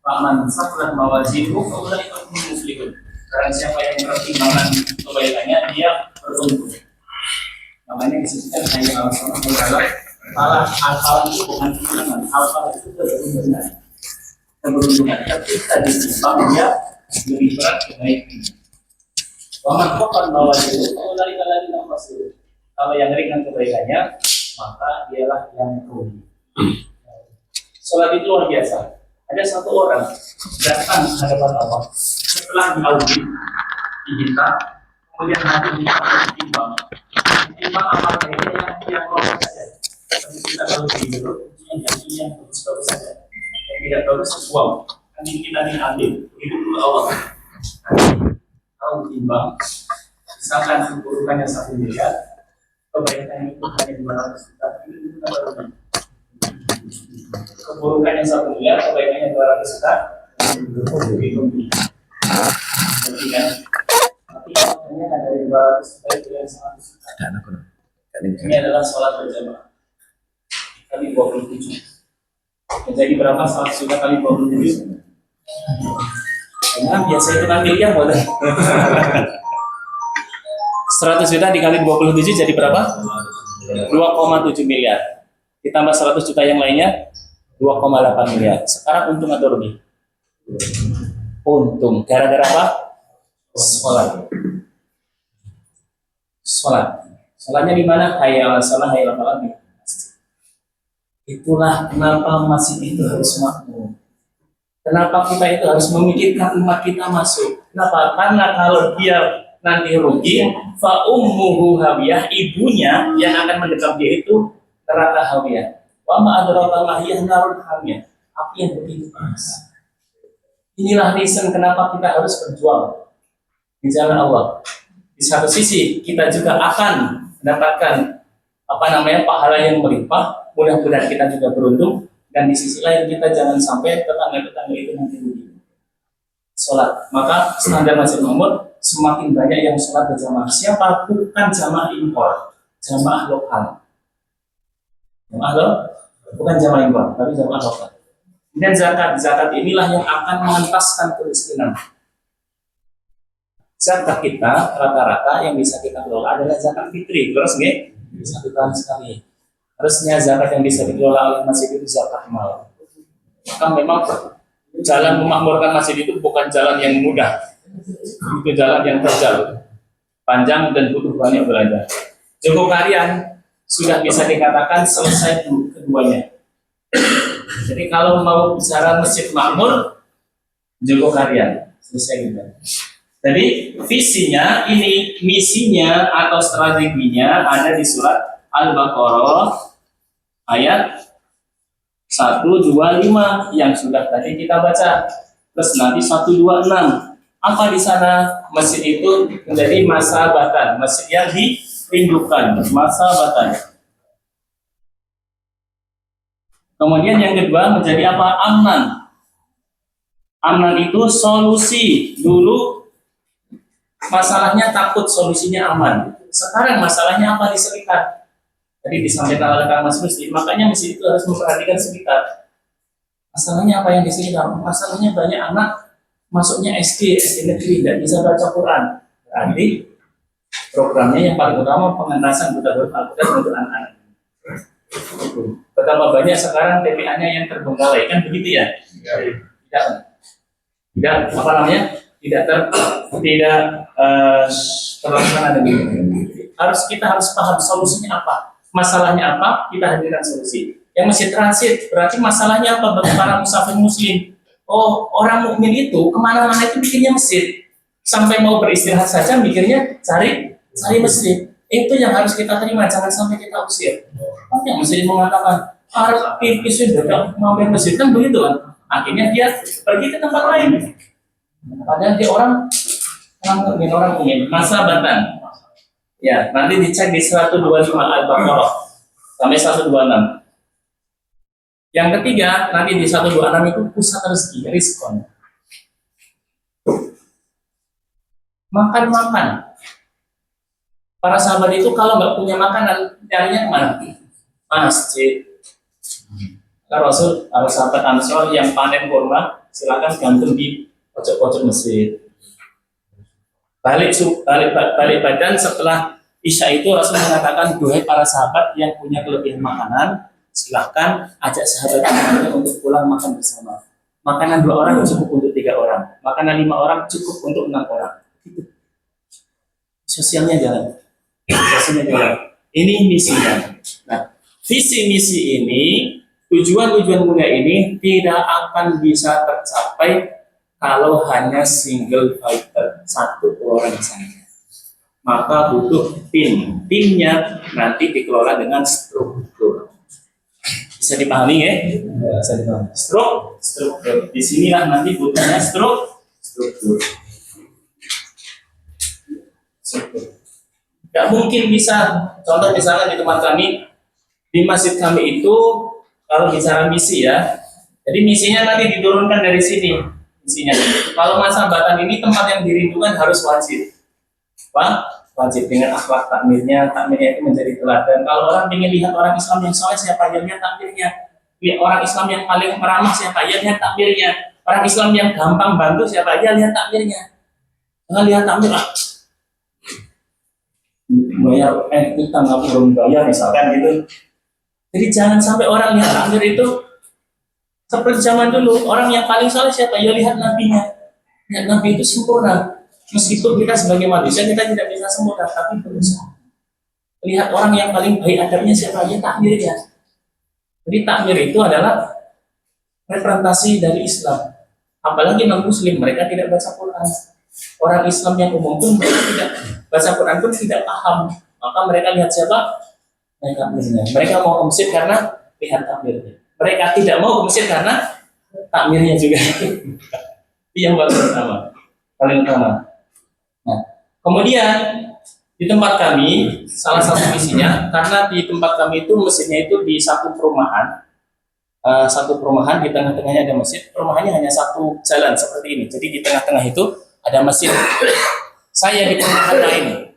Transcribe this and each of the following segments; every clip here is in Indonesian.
Paman sakulat mawazihu faulaika humul muflihun. Karena siapa yang mempertimbangkan kebaikannya dia beruntung. Namanya disebutkan hanya al-sunnah al-halan itu bukan timbangan, al-halan itu keberuntungan. Keberuntungan ketika ditimbang dia lebih berat kebaikannya. Paman kokon mawazihu faulaika ladina khasiru. Kalau yang ringan kebaikannya maka dialah yang rugi. Sholat itu luar biasa. Ada satu orang datang ke hadapan Allah setelah diaudit, diminta, kemudian nanti ditimbang amalnya yang bagus saja. Tapi kita kalau begitu, yang bagus saja. Yang tidak bagus buang. Nanti kita diambil. Itu dulu Allah. Kalau ditimbang, misalkan keburukannya 1 miliar, kebaikan itu hanya 200 juta. Itu kita baru. Keburukannya 1 miliar, kebaikannya 200 juta. Tapi ternyata dari 200 juta itu yang 100 juta. Ini adalah sholat berjamaah kali 27. Jadi berapa 100 juta kali 27? Karena biasa itu kan miliar boleh. 100 juta dikali 27 jadi berapa? 2,7 miliar. Ditambah 100 juta yang lainnya 2,8 miliar. Sekarang untung atau rugi? Untung. Gara-gara apa? Sholat. Sholatnya di mana? Hayya 'alas shalah, hayya 'alal falah. Itulah kenapa masjid itu harus makmur. Kenapa kita itu harus memikirkan umat kita masuk? Kenapa? Karena kalau dia nanti rugi, fa ummuhu hawiyah, ibunya yang akan mendekap dia itu neraka hawiyah. Wa ma adraka ma hiya narun hamiyah. Api yang begitu panas. Inilah reason kenapa kita harus berjuang di jalan Allah. Di satu sisi kita juga akan mendapatkan pahala yang melimpah. Mudah-mudahan kita juga beruntung. Dan di sisi lain kita jangan sampai tetangga-tetangga itu nanti rugi. Sholat. Maka standar masjid makmur semakin banyak yang sholat berjamaah. Siapa? Bukan jamaah impor, jamaah lokal. Bukan jamaah impor, tapi jamaah lokal. Dan zakat inilah yang akan mengentaskan kemiskinan. Zakat kita rata-rata yang bisa kita kelola adalah zakat fitri. Terus bisa tahun sekali. Harusnya zakat yang bisa dikelola oleh masjid itu zakat mal. Maka memang jalan memakmurkan masjid itu bukan jalan yang mudah. Itu jalan yang terjal, panjang dan butuh banyak belajar. Joko Karyan sudah bisa dikatakan selesai keduanya. Jadi kalau mau bicara masjid makmur, Joko Karyan selesai juga. Jadi visinya ini, misinya atau strateginya ada di surat Al-Baqarah ayat 125 yang sudah tadi kita baca. Terus nanti 126. Apa di sana? Masjid itu menjadi masabatan, masjid yang dirindukan, masabatan. Kemudian yang kedua menjadi apa? Amnan. Amnan itu solusi. Dulu masalahnya takut, solusinya aman. Sekarang masalahnya apa? Di sekitar. Tadi disampaikan oleh Kang Mas Rusdi, makanya masjid itu harus memperhatikan sekitar. Masalahnya apa yang di sekitar? Masalahnya banyak anak masuknya SD negeri, tidak bisa baca Quran. Berarti programnya yang paling utama pengentasan buta huruf Al-Quran untuk anak-anak. Betapa banyak sekarang TPA-nya yang terbengkalai, kan begitu ya? Tidak terlaksana dengan kita harus paham solusinya apa, masalahnya apa, kita hadirkan solusi. Yang masih transit berarti masalahnya apa bagi para musafir muslim? Oh, orang mukmin itu kemana-mana itu bikinnya masjid, sampai mau beristirahat saja mikirnya cari masjid. Itu yang harus kita terima, jangan sampai kita usir. Yang masjid mengatakan harus pipis sudah mau masjid, kan begitu kan? Akhirnya dia pergi ke tempat lain. Padahal dia orang mukmin, masabatan. Ya, nanti dicek di 125 Al-Baqarah sampai 126. Yang ketiga, nanti di 126 itu pusat rezeki, rizkon. Makan. Para sahabat itu kalau nggak punya makanan, carinya kemana? Masjid. Kata Rasul, para sahabat Ansor yang panen kurma, silakan gantung di pojok-pojok masjid. Balik badan setelah Isya itu Rasul mengatakan, duhai para sahabat yang punya kelebihan makanan, silahkan ajak sahabat untuk pulang makan bersama. Makanan 2 orang cukup untuk 3 orang, makanan 5 orang cukup untuk 6 orang. Sosialnya jalan. Ini misinya. Nah, visi misi ini, tujuan mulia ini tidak akan bisa tercapai kalau hanya single fighter, 1 orang saja. Maka butuh tim. Timnya nanti dikelola dengan struktur. Bisa dipahami ya? Bisa dipahami. Struktur. Di sinilah nanti butuhnya struktur. Gak mungkin bisa. Contoh misalnya di tempat kami, di masjid kami itu, kalau bicara misi ya, jadi misinya nanti diturunkan dari sini. Misinya. Kalau masa batan ini tempat yang dirindukan harus wajib. Wajib dengan akhlak takmirnya itu menjadi teladan. Kalau orang ingin lihat orang Islam yang soleh, siapa yang lihat takmirnya? Orang Islam yang paling meramah, siapa yang lihat takmirnya? Orang Islam yang gampang bantu, siapa yang lihat takmirnya? Jangan lihat takmir, bayar utang nggak belum bayar misalkan gitu. Jadi jangan sampai orang lihat takmir itu seperti zaman dulu, orang yang paling soleh siapa? Ya lihat nabinya. Lihat nabi itu sempurna. Meskipun kita sebagai manusia kita tidak bisa sempurna, tapi berusaha. Lihat orang yang paling baik adabnya siapa? Ya takmirnya. Jadi takmir itu adalah representasi dari Islam. Apalagi non-Muslim, mereka tidak baca Quran. Orang Islam yang umum pun mereka tidak baca Quran pun tidak paham. Maka mereka lihat siapa? Takmirnya. Mereka mau ke masjid karena lihat takmirnya. Mereka tidak mau ke masjid karena takmirnya juga. Itu yang paling utama. Nah, kemudian di tempat kami salah satu misinya, karena di tempat kami itu masjidnya itu di satu perumahan, di tengah-tengahnya ada masjid. Perumahannya hanya satu jalan seperti ini. Jadi di tengah-tengah itu ada masjid. Saya di perumahan lain,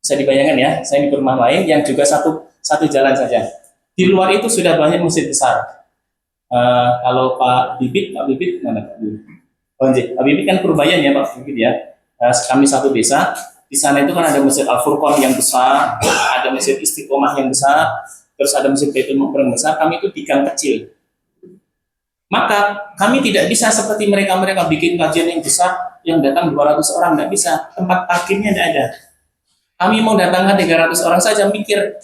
bisa dibayangkan ya, saya di perumahan lain yang juga satu jalan saja. Di luar itu sudah banyak masjid besar. Kalau Pak Bibit mana Pak Bibit? Oh, Pak Bibit kan Purbayan ya Pak Bibit ya. Kami satu desa, di sana itu kan ada masjid Al-Furqan yang besar, ada masjid Istiqomah yang besar, terus ada masjid Baitul Muqarrar yang besar. Kami itu di gang kecil. Maka kami tidak bisa seperti mereka bikin kajian yang besar yang datang 200 orang, nggak bisa. Tempat parkirnya tidak ada. Kami mau datangkan 300 orang saja, mikir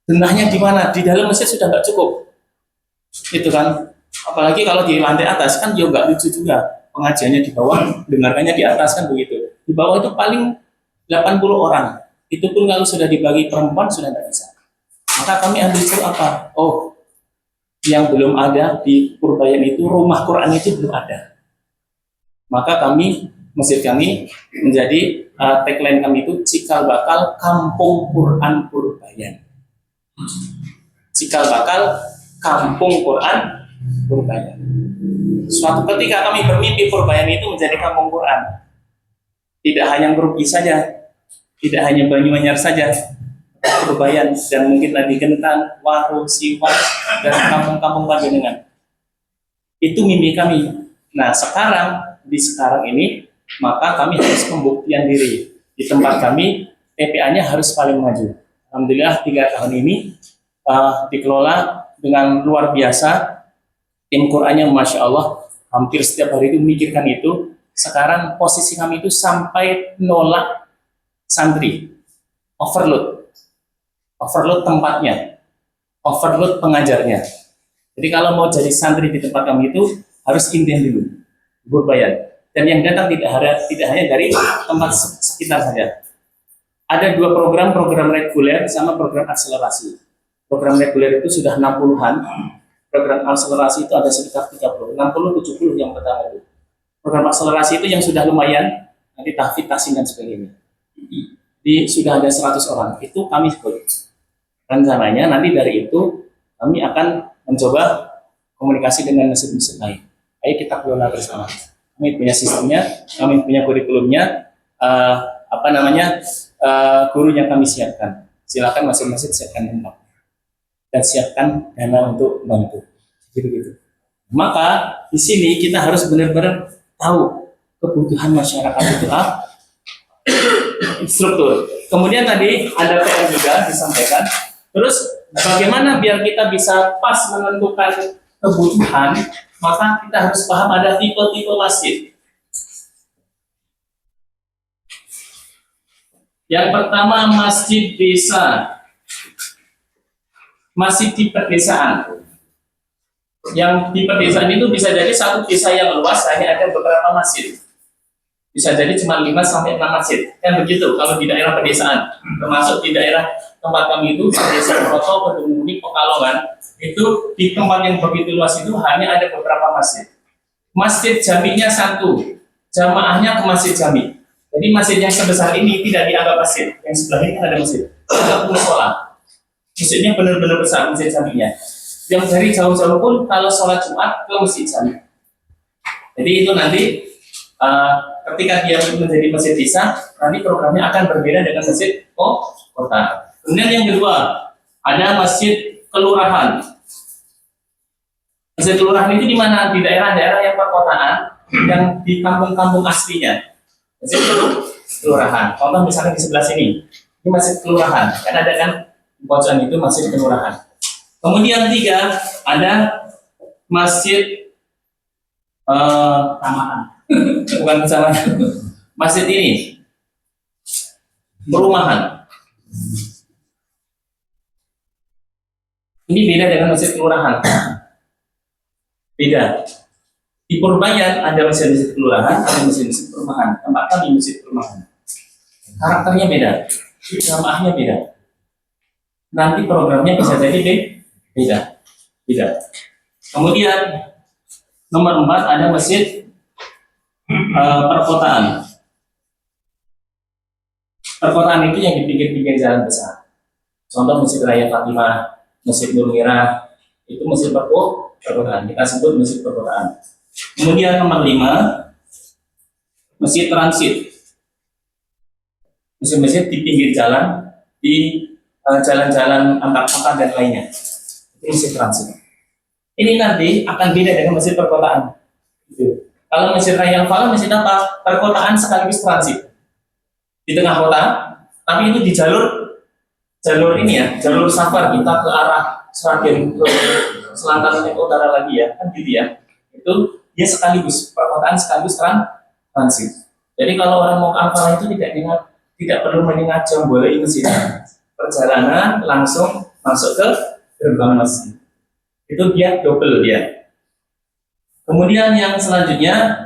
denahnya di mana? Di dalam masjid sudah nggak cukup. Itu kan. Apalagi kalau di lantai atas kan juga nggak lucu juga. Pengajiannya di bawah, dengarkannya di atas kan begitu. Di bawah itu paling 80 orang. Itu pun kalau sudah dibagi perempuan sudah tidak bisa. Maka kami ambil itu apa? Oh, yang belum ada di Purbayan itu rumah Quran itu belum ada. Maka masjid kami menjadi tagline kami itu cikal bakal kampung Quran Purbayan. Cikal bakal kampung Quran Purbayan. Suatu ketika kami bermimpi Purbayan itu menjadi kampung Quran. Tidak hanya Ngeruki saja, tidak hanya Banyuanyar saja, Purbayan dan mungkin lagi Gentan, Waru, Siwak, dan kampung-kampung Panjenengan. Itu mimpi kami. Nah sekarang ini, maka kami harus pembuktian diri. Di tempat kami, TPA-nya harus paling maju. Alhamdulillah 3 tahun ini dikelola dengan luar biasa. Tim Qurannya Masya Allah, hampir setiap hari itu memikirkan itu. Sekarang posisi kami itu sampai nolak santri, overload tempatnya, overload pengajarnya. Jadi kalau mau jadi santri di tempat kami itu harus intent dulu, berbayar. Dan yang datang tidak hanya dari tempat sekitar saja. Ada 2 program reguler sama program akselerasi. Program reguler itu sudah 60-an. Program akselerasi itu ada sekitar 30, 60, 70 yang pertama itu. Program akselerasi itu yang sudah lumayan, nanti tahfidz, tahsin dan sebagainya. Sudah ada 100 orang, itu kami ikut. Rencananya nanti dari itu kami akan mencoba komunikasi dengan masjid-masjid lain. Ayo kita kelola bersama. Kami punya sistemnya, kami punya kurikulumnya, guru yang kami siapkan. Silakan masing-masing siapkan tempat dan siapkan dana untuk bantu. gitu. Maka di sini kita harus benar-benar tahu kebutuhan masyarakat itu apa, struktur. Kemudian tadi ada PR juga disampaikan. Terus bagaimana biar kita bisa pas menentukan kebutuhan, maka kita harus paham ada tipe-tipe masjid. Yang pertama masjid desa, masjid di pedesaan. Yang di pedesaan itu bisa jadi satu desa yang luas hanya ada beberapa masjid. Bisa jadi cuma 5 sampai 6 masjid. Kan begitu kalau di daerah pedesaan. Termasuk di daerah tempat kami itu, Desa Proto, Kedunguni, Pekalongan, itu di tempat yang begitu luas itu hanya ada beberapa masjid. Masjid jaminya satu, jamaahnya ke masjid jami. Jadi masjid yang sebesar ini tidak dianggap masjid. Yang sebelah ini ada masjid. Ada musola. Masjidnya benar-benar besar masjid jaminya. Yang dari jauh-jauh pun kalau sholat Jumat ke masjid jami. Jadi itu nanti ketika dia menjadi masjid desa, nanti programnya akan berbeda dengan masjid kota. Kemudian yang kedua, ada masjid kelurahan. Masjid kelurahan itu di mana? Di daerah-daerah yang perkotaan, yang di kampung-kampung aslinya. Masjid kelurahan. Contoh misalnya di sebelah sini, ini masjid kelurahan. Kan ada kan pojokan itu masjid kelurahan. Kemudian tiga, ada masjid kecamatan. Bukan kecamatan. Masjid ini perumahan. Ini beda dengan masjid kelurahan. Beda. Di Purbayan ada masjid kelurahan, ada masjid perumahan. Tempat kami masjid perumahan. Karakternya beda, jamaahnya beda. Nanti programnya bisa jadi beda. Kemudian nomor 4 ada masjid perkotaan. Perkotaan itu yang di pinggir-pinggir jalan besar. Contoh Masjid Raya Fatimah, Masjid Nur Mirah, itu masjid perkotaan. Kita sebut masjid perkotaan. Kemudian nomor 5, masjid transit. Masjid-masjid di pinggir jalan, di jalan-jalan antar kota dan lainnya. Itu masjid transit. Ini nanti akan beda dengan masjid perkotaan. Gitu. Kalau masjid Raya Al-Falah, masjid apa? Perkotaan sekaligus transit. Di tengah kota, tapi itu di jalur ini ya, jalur safar kita ke arah Sragen, ke selatan ke utara lagi ya, kan gitu ya. Itu dia sekaligus perkotaan sekaligus transit. Jadi kalau orang mau ke Al-Falah itu tidak perlu menyengat jam boleh masjid. Perjalanan langsung masuk ke gerbang masjid. Itu dia double dia. Kemudian yang selanjutnya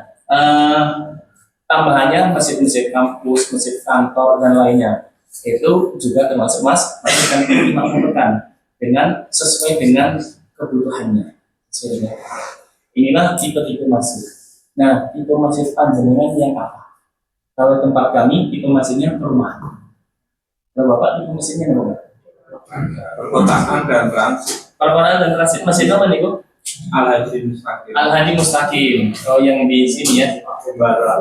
tambahannya masjid-masjid kampus, masjid kantor dan lainnya. Itu juga termasuk masjid yang dimakmurkan dengan sesuai dengan kebutuhannya. Inilah tipe-tipe masjid. Nah, tipe masjid panjenengan yang apa? Kalau tempat kami tipe masjidnya perumahan. Kalau Bapak tipe masjidnya apa? Perkotaan dan transit. Perkotaan dan transit. Masjid apa nih, Bu? Al-Hadi Mustaqim. Al-Hadi Mustaqim. Oh, yang di sini ya.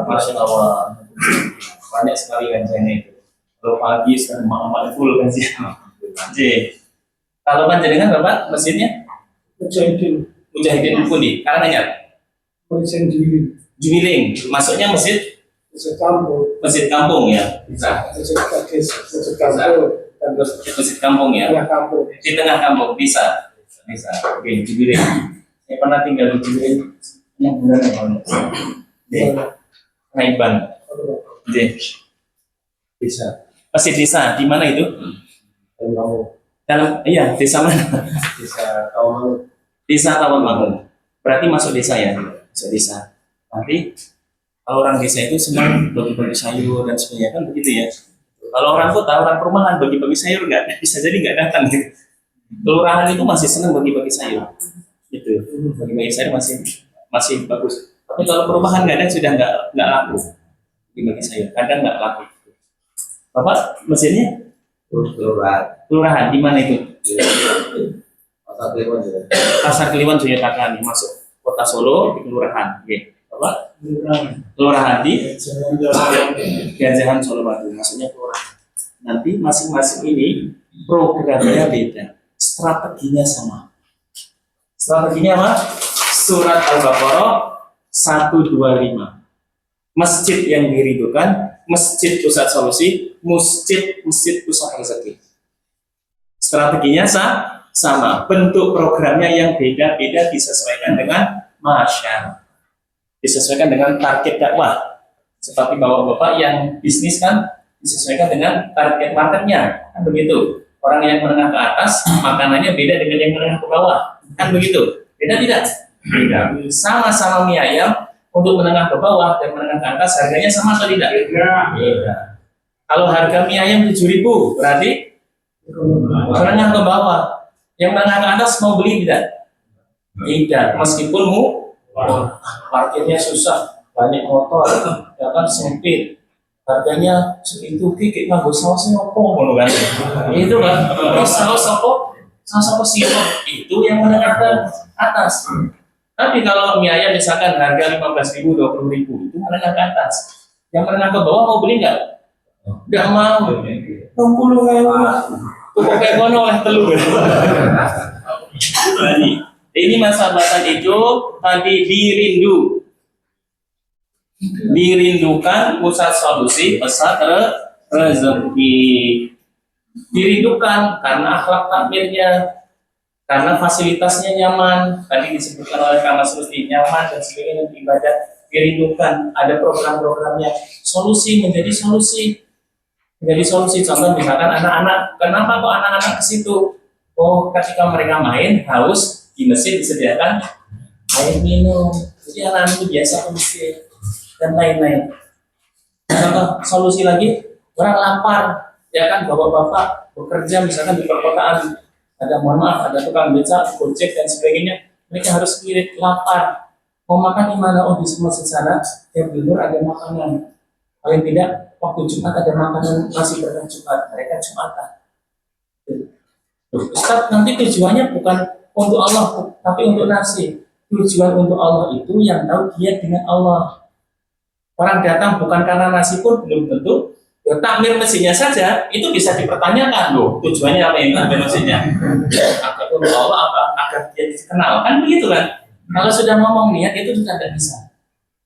Masya Allah. Banyak sekali kajiannya itu. Kalau pagi sekarang malam full kajian. Kalau panjenengan Bapak masjidnya? Mujahidin Pundi. Karenanya? Jumiling. Masuknya masjid kampung ya. Bisa. Masjid kampung ya. Di tengah kampung bisa. Oke, Jumiling. Saya pernah tinggal di Jumiling. Yang bulan apa? Naiban. Bisa. Masjid desa. Di mana itu? Iya, desa mana? Desa Tawangmangu. Berarti masuk desa ya? Masuk desa. Nanti kalau orang desa itu senang bagi-bagi sayur dan sebagainya kan begitu ya. Kalau orang kota, orang perumahan bagi-bagi sayur nggak bisa jadi nggak datang gitu. Kelurahan itu masih senang bagi-bagi sayur. Gitu. Bagi-bagi sayur masih bagus. Tapi kalau perumahan kadang sudah nggak laku bagi-bagi sayur. Kadang nggak laku. Bapak mesinnya? Kelurahan di mana itu? Pasar Kliwon Joyotakani masuk kota Solo di kelurahan. Oke. Apa? Kelurahan di Gajahan Solo Batu. Maksudnya kelurahan. Nanti masing-masing ini programnya beda, strateginya sama. Strateginya apa? Surat Al-Baqarah 125. Masjid yang dirindukan, masjid pusat solusi, masjid pusat rezeki. Strateginya sama, bentuk programnya yang beda-beda disesuaikan dengan masyarakat, disesuaikan dengan target dakwah. Seperti bapak-bapak yang bisnis kan disesuaikan dengan target marketnya, kan begitu. Orang yang menengah ke atas makanannya beda dengan yang menengah ke bawah, kan begitu. Beda tidak? Beda. Sama-sama mie ayam, untuk menengah ke bawah dan menengah ke atas harganya sama atau tidak? Beda. Kalau harga mie ayam 7.000 berarti menengah ke bawah. Yang menengah ke atas mau beli tidak? Tidak. Meskipun parkirnya susah, banyak motor, ya kan sempit. Harganya segitu gigit nganggo sausnya opo ngono kan. Itu kan saus opo? Saus apa sih? Itu yang menengah ke atas. Tapi kalau mie ayam misalkan harga 15.000, 20.000 itu menengah ke atas. Yang menengah ke bawah mau beli nggak? Nggak mau. 20.000. Pokoknya ngono oleh telur. Ini masa bahasa itu tadi dirindukan pusat solusi pusat rezeki. Dirindukan karena akhlak takmirnya, karena fasilitasnya nyaman. Tadi disebutkan oleh Kak Mas Rusdi, nyaman dan sebagainya ibadah. Dirindukan ada program-programnya, solusi menjadi solusi. Menjadi solusi. Contoh misalkan anak-anak, kenapa kok anak-anak ke situ? Oh, ketika mereka main haus, di masjid disediakan air minum. Jadi anak-anak itu biasa ke masjid dan lain-lain. Contoh solusi lagi, orang lapar, ya kan, bapak-bapak bekerja misalkan di perkotaan, ada mohon maaf, ada tukang beca, gojek dan sebagainya, mereka harus ngirit, lapar, mau makan di mana? Oh, di masjid sana, tiap dulur ada makanan. Paling tidak waktu Jumat ada makanan nasi berkah Jumat, mereka Jumatan. Ustaz, nanti tujuannya bukan untuk Allah, tapi untuk nasi. Tujuan untuk Allah itu yang tahu dia dengan Allah. Orang datang bukan karena nasi pun belum tentu. Ya, takmir masjidnya saja itu bisa dipertanyakan loh. Tujuannya apa yang takmir masjidnya? Agar untuk Allah, agar dia dikenal, kan begitu kan? Kalau sudah ngomong niat itu sudah tidak bisa.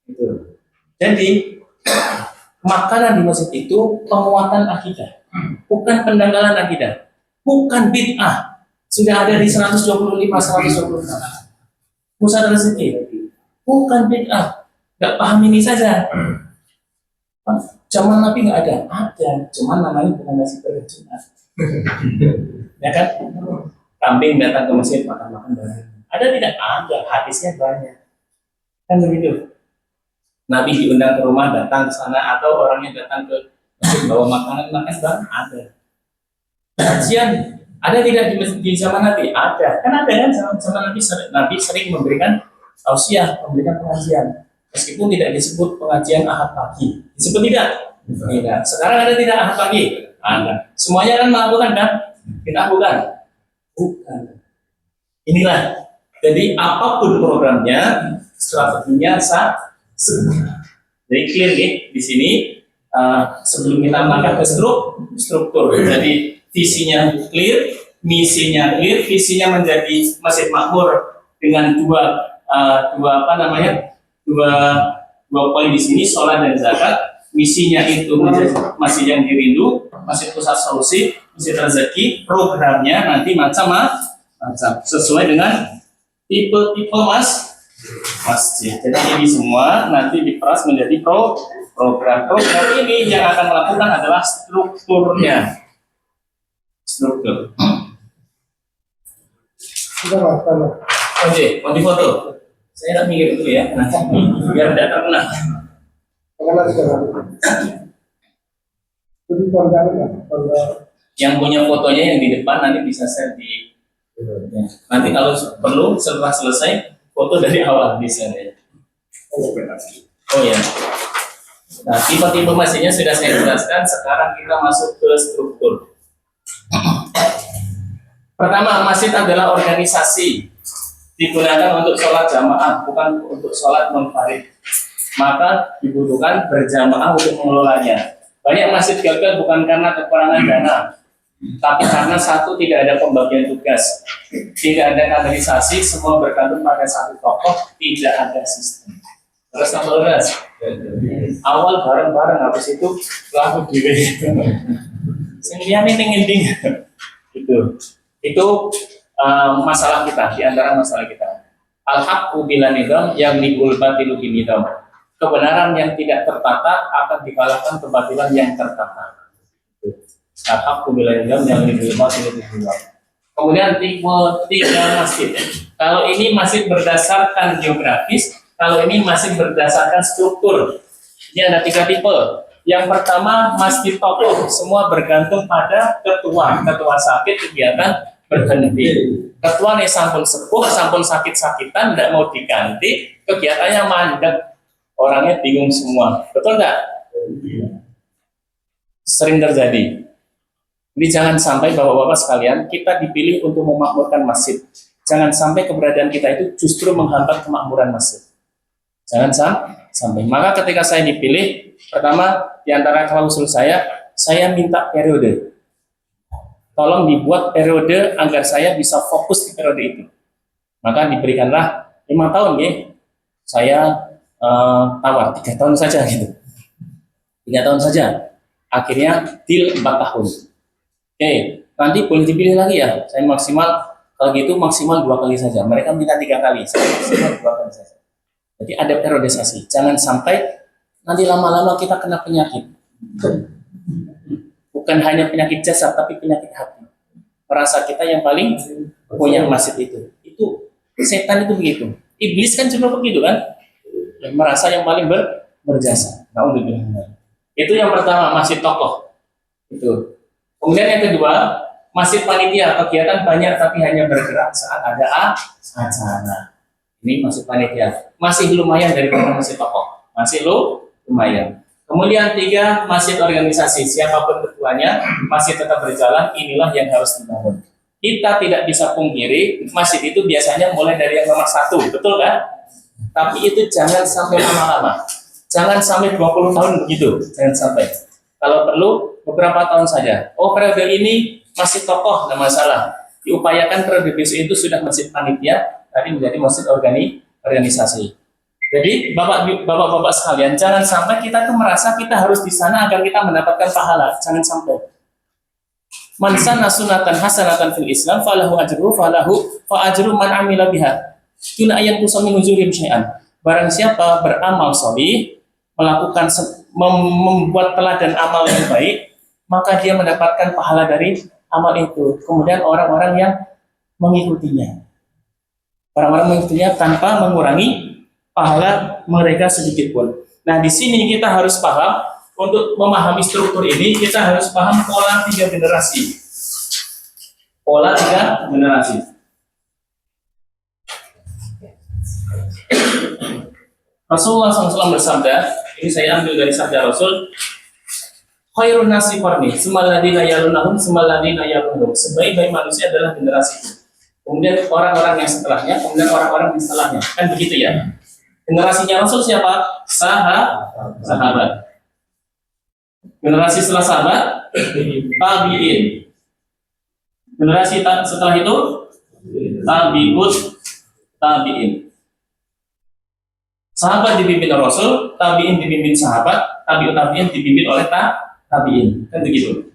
Gitu. Jadi makanan di masjid itu penguatan akidah, bukan pendanggalan akidah, bukan bid'ah. Sudah ada di 125, 126. Pusat rezeki, bukan bid'ah. Nggak paham ini saja. Zaman Nabi nggak ada, cuman namanya bukan nasi berkah Jumat. Ya kan? Kambing datang ke masjid makan-makan bareng. Ada tidak? Ada, hadisnya banyak. Kan begitu. Nabi diundang ke rumah, datang ke sana, atau orangnya datang ke masjid bawa makanan makan bareng, ada. Kajian ada tidak di zaman Nabi? Ada. Kan ada kan zaman Nabi sering memberikan tausiah, memberikan pengajian. Meskipun tidak disebut pengajian Ahad pagi. Disebut tidak? Tidak. Sekarang ada tidak Ahad pagi? Ada. Semuanya kan melakukan kan? Kita bukan? Bukan. Inilah. Jadi apapun programnya, strateginya jadi clear nih di sini. Sebelum kita melangkah ke struktur. Jadi visinya clear, misinya clear, visinya menjadi masjid makmur dengan dua poin di sini, sholat dan zakat. Misinya itu menjadi masjid yang dirindu, masjid pusat solusi, masjid rezeki. Programnya nanti macam-macam sesuai dengan tipe-tipe masjid. Jadi ini semua nanti diperas menjadi program. Program ini yang akan melakukan adalah strukturnya. Struktur. Oke, mau difoto? Saya tak mikir dulu ya, nanti biar tidak terkenal. Yang punya fotonya yang di depan nanti bisa share di. Nanti kalau perlu setelah selesai foto dari awal bisa ya. Oh ya. Nah, tipe-tipe masjidnya sudah saya jelaskan. Sekarang kita masuk ke struktur. Pertama, masjid adalah organisasi, digunakan untuk sholat jamaah, bukan untuk sholat munfarid. Maka dibutuhkan berjamaah untuk mengelolanya. Banyak masjid gagal bukan karena kekurangan dana, Tapi karena satu, tidak ada pembagian tugas, tidak ada kaderisasi, semua bergantung pada satu tokoh, tidak ada sistem. Terus nomor belas, awal bareng-bareng, habis itu laku diri. Sebenarnya ini ending. Itu masalah kita, di antara masalah kita. Al-haqqu bila nidam yang libul batilu binidam. Kebenaran yang tidak tertata akan dikalahkan kebatilan yang tertata. Al-haqqu bila nidam yang libul batilu binidam. Kemudian tipe 3 masjid. Kalau ini masih berdasarkan geografis, kalau ini masih berdasarkan struktur. Ini ada 3 tipe. Yang pertama, masjid tokoh, semua bergantung pada ketua. Ketua sakit, kegiatan berhenti. Ketua nih sampun sepuh, sampun sakit-sakitan, tidak mau diganti, kegiatannya mandek. Orangnya bingung semua. Betul nggak? Sering terjadi. Jadi jangan sampai bapak-bapak sekalian, kita dipilih untuk memakmurkan masjid. Jangan sampai keberadaan kita itu justru menghambat kemakmuran masjid. Jangan sampai. Maka ketika saya dipilih, pertama di antara klausul saya minta periode. Tolong dibuat periode agar saya bisa fokus di periode itu. Maka diberikanlah 5 tahun ya. Saya tawar 3 tahun saja gitu. 3 tahun saja. Akhirnya deal 4 tahun. Oke, nanti boleh dipilih lagi ya. Saya maksimal, kalau gitu maksimal 2 kali saja. Mereka minta 3 kali, saya maksimal 2 kali saja. Jadi ada periodisasi. Jangan sampai nanti lama-lama kita kena penyakit. Bukan hanya penyakit jasad, tapi penyakit hati. Merasa kita yang paling punya masjid itu. Itu setan itu begitu. Iblis kan juga begitu kan? Merasa yang paling berjasa. Itu yang pertama, masjid tokoh. Itu. Kemudian yang kedua, masjid panitia. Kegiatan banyak tapi hanya bergerak saat ada acara. Ini masjid panitia. Masih lumayan daripada masjid tokoh. Masih lumayan. Kemudian 3, masjid organisasi. Siapapun ketuanya, masjid tetap berjalan. Inilah yang harus dibangun. Kita tidak bisa pungkiri, masjid itu biasanya mulai dari yang nomor 1, betul kan? Tapi itu jangan sampai lama-lama. Jangan sampai 20 tahun begitu. Jangan sampai. Kalau perlu, beberapa tahun saja. Oh, periode ini masjid tokoh, tidak masalah. Diupayakan periode besok itu sudah masjid panitia, tadi menjadi masjid organisasi. Jadi bapak-bapak sekalian, jangan sampai kita tuh merasa kita harus di sana agar kita mendapatkan pahala. Jangan sampai. Man sanna sunatan hasanatan fil Islam falahu ajruhu fa ajru man amila biha. Tuna ayat kusami nuzurim syai'an. Barang siapa beramal sholih, melakukan membuat teladan amal yang baik, maka dia mendapatkan pahala dari amal itu. Kemudian orang-orang yang mengikutinya. Orang-orang mengikutinya tanpa mengurangi pahala mereka sedikit pun. Nah, di sini kita harus paham, untuk memahami struktur ini, kita harus paham pola 3 generasi. Pola 3 generasi. Rasulullah SAW bersabda, ini saya ambil dari sabda Rasul, khairun nasi qarni, sumaladina yalunahum, sumaladina yalunahum. Sebaik-baik manusia adalah generasi. Kemudian orang-orang yang setelahnya, kemudian orang-orang yang setelahnya. Kan begitu ya? Generasinya Rasul siapa? Sahabat. Generasi setelah sahabat, tabi'in. Generasi setelah itu, tabi'in. Sahabat dipimpin Rasul, tabi'in dipimpin sahabat, tabi'in dipimpin oleh tabi'in. Kan begitu.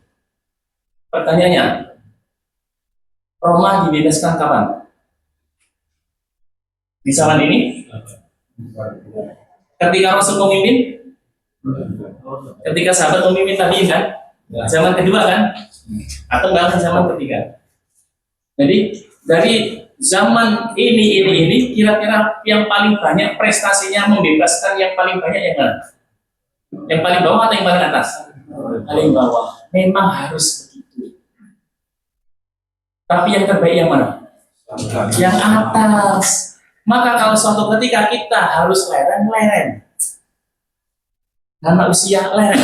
Pertanyaannya, Roma dibebaskan kapan? Di zaman ini? Ketika Rasul memimpin? Ketika sahabat memimpin tabi'in kan? Zaman kedua kan? Atau bahkan zaman ketiga? Jadi dari zaman ini kira-kira yang paling banyak prestasinya membebaskan yang paling banyak yang mana? Yang paling bawah atau yang paling atas? Paling bawah. Memang harus begitu. Tapi yang terbaik yang mana? Yang atas. Maka kalau suatu ketika kita harus leren. Karena usia leren.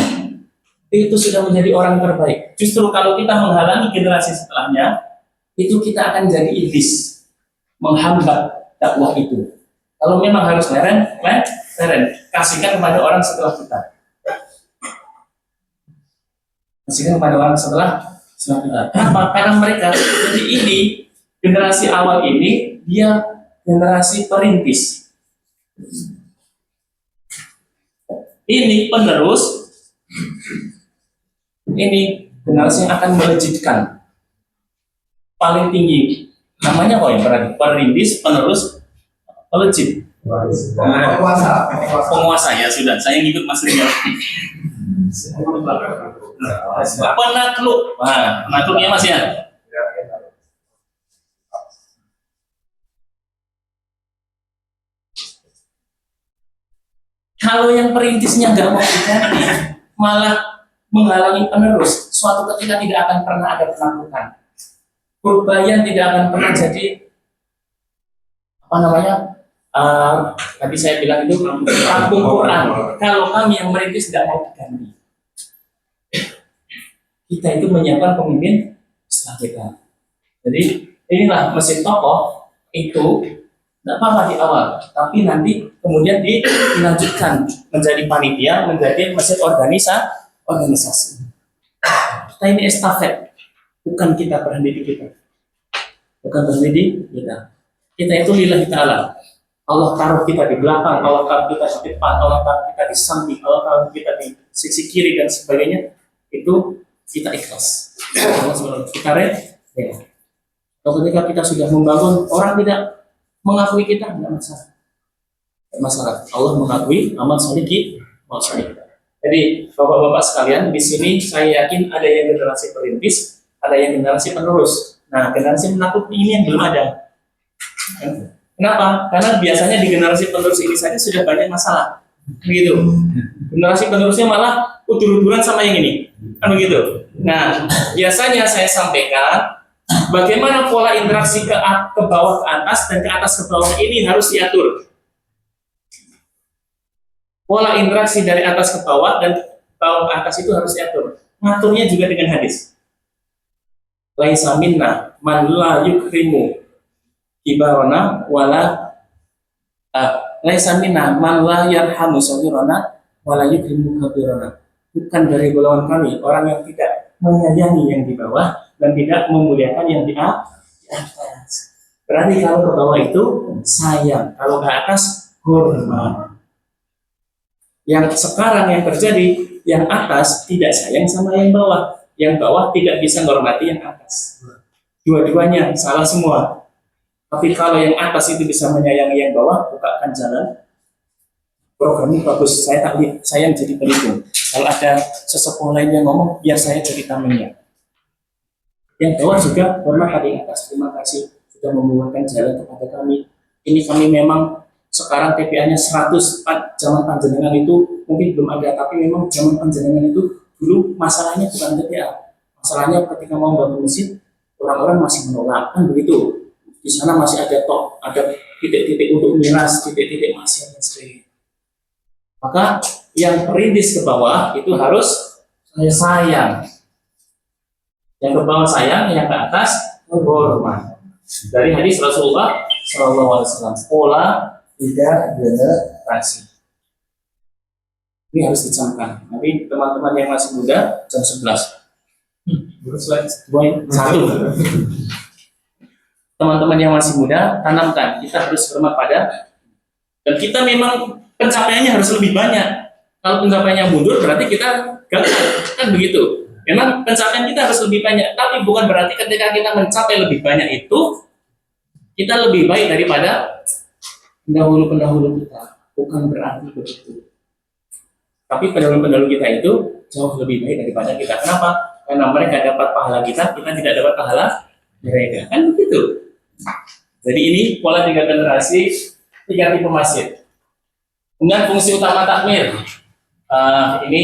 Itu sudah menjadi orang terbaik. Justru kalau kita menghalangi generasi setelahnya, itu kita akan jadi iblis. Menghambat dakwah itu. Kalau memang harus leren. Kasihkan kepada orang setelah kita. Kasihkan kepada orang setelah Kenapa? Karena mereka, jadi ini generasi awal ini dia generasi perintis. Ini penerus, ini generasi yang akan melejitkan paling tinggi. Namanya apa ya? Berarti perintis, penerus, pelejit. Penguasa ya sudah. Saya ngikut Mas Rizal. Penakluk. Nah, penakluknya Mas ya. Kalau yang perintisnya nggak mau diganti, malah menghalangi penerus, suatu ketika tidak akan pernah ada penaklukan. Purbayan tidak akan pernah jadi apa namanya? Tadi saya bilang itu kampung Quran. Kalau kami yang merintis tidak mau diganti, kita itu menyiapkan pemimpin setelah kita. Jadi inilah mesin tokoh itu tidak apa-apa di awal, tapi nanti kemudian dilanjutkan menjadi panitia, menjadi mesin organisasi. Kita ini estafet, bukan kita berhenti di kita, bukan berhenti di kita. Kita itu lillahi ta'ala. Allah taruh kita di belakang, Allah taruh kita di depan, Allah taruh kita di samping, Allah taruh kita di sisi kiri dan sebagainya. Itu kita ikhlas. Kita ya. Kalau ketika kita sudah membangun, orang tidak mengakui kita, tidak masalah. Masalah. Allah mengakui amal soleh kita. Jadi bapak-bapak sekalian, di sini saya yakin ada yang generasi perintis, ada yang generasi penerus. Nah, generasi penakluk ini yang belum ada. Kenapa? Karena biasanya di generasi penerus ini saja sudah banyak masalah. Begitu. Generasi penerusnya malah udur-uduran sama yang ini. Kan begitu. Nah, biasanya saya sampaikan bagaimana pola interaksi ke bawah ke atas dan ke atas ke bawah ini harus diatur. Pola interaksi dari atas ke bawah dan bawah ke atas itu harus diatur. Ngaturnya juga dengan hadis. Laisa minna man la yukrimu kibarana wala laisa minna man la yarhamu saghirana wala yukrimu kabirana. Bukan dari golongan kami orang yang tidak menyayangi yang di bawah dan tidak memuliakan yang di atas. Berarti kalau ke bawah itu sayang, kalau ke atas hormat. Yang sekarang yang terjadi, yang atas tidak sayang sama yang bawah tidak bisa menghormati yang atas. Dua-duanya salah semua. Tapi kalau yang atas itu bisa menyayangi yang bawah, bukakan jalan. Program ini bagus, saya menjadi pelindung. Kalau ada sesepuh lain yang ngomong, biar saya jadi tamengnya. Yang bawah juga hormat pada yang atas. Terima kasih sudah membuatkan jalan kepada kami. Ini kami memang sekarang TPA-nya 100, zaman panjenengan itu mungkin belum ada, tapi memang zaman panjenengan itu dulu masalahnya bukan TPA. Masalahnya ketika mau bangun masjid, orang-orang masih menolak, kan begitu. Di sana masih ada titik-titik untuk miras, titik-titik masih ada sendiri. Maka yang perintis ke bawah itu harus sayang. Yang ke bawah sayang, yang ke atas hormat. Dari hadis Rasulullah SAW, pola 3 generasi. Ini harus dicamkan. Nanti teman-teman yang masih muda jam 11. Teman-teman yang masih muda tanamkan. Kita harus hormat pada, dan kita memang pencapaiannya harus lebih banyak. Kalau pencapaiannya mundur berarti kita gagal, kan begitu. Memang pencapaian kita harus lebih banyak, tapi bukan berarti ketika kita mencapai lebih banyak itu kita lebih baik daripada pendahulu-pendahulu kita. Bukan berarti begitu. Tapi pendahulu-pendahulu kita itu jauh lebih baik daripada kita. Kenapa? Karena mereka dapat pahala kita tidak dapat pahala mereka. Kan begitu. Jadi ini pola 3 generasi, 3 tipe masjid. Kemudian fungsi utama takmir. Ini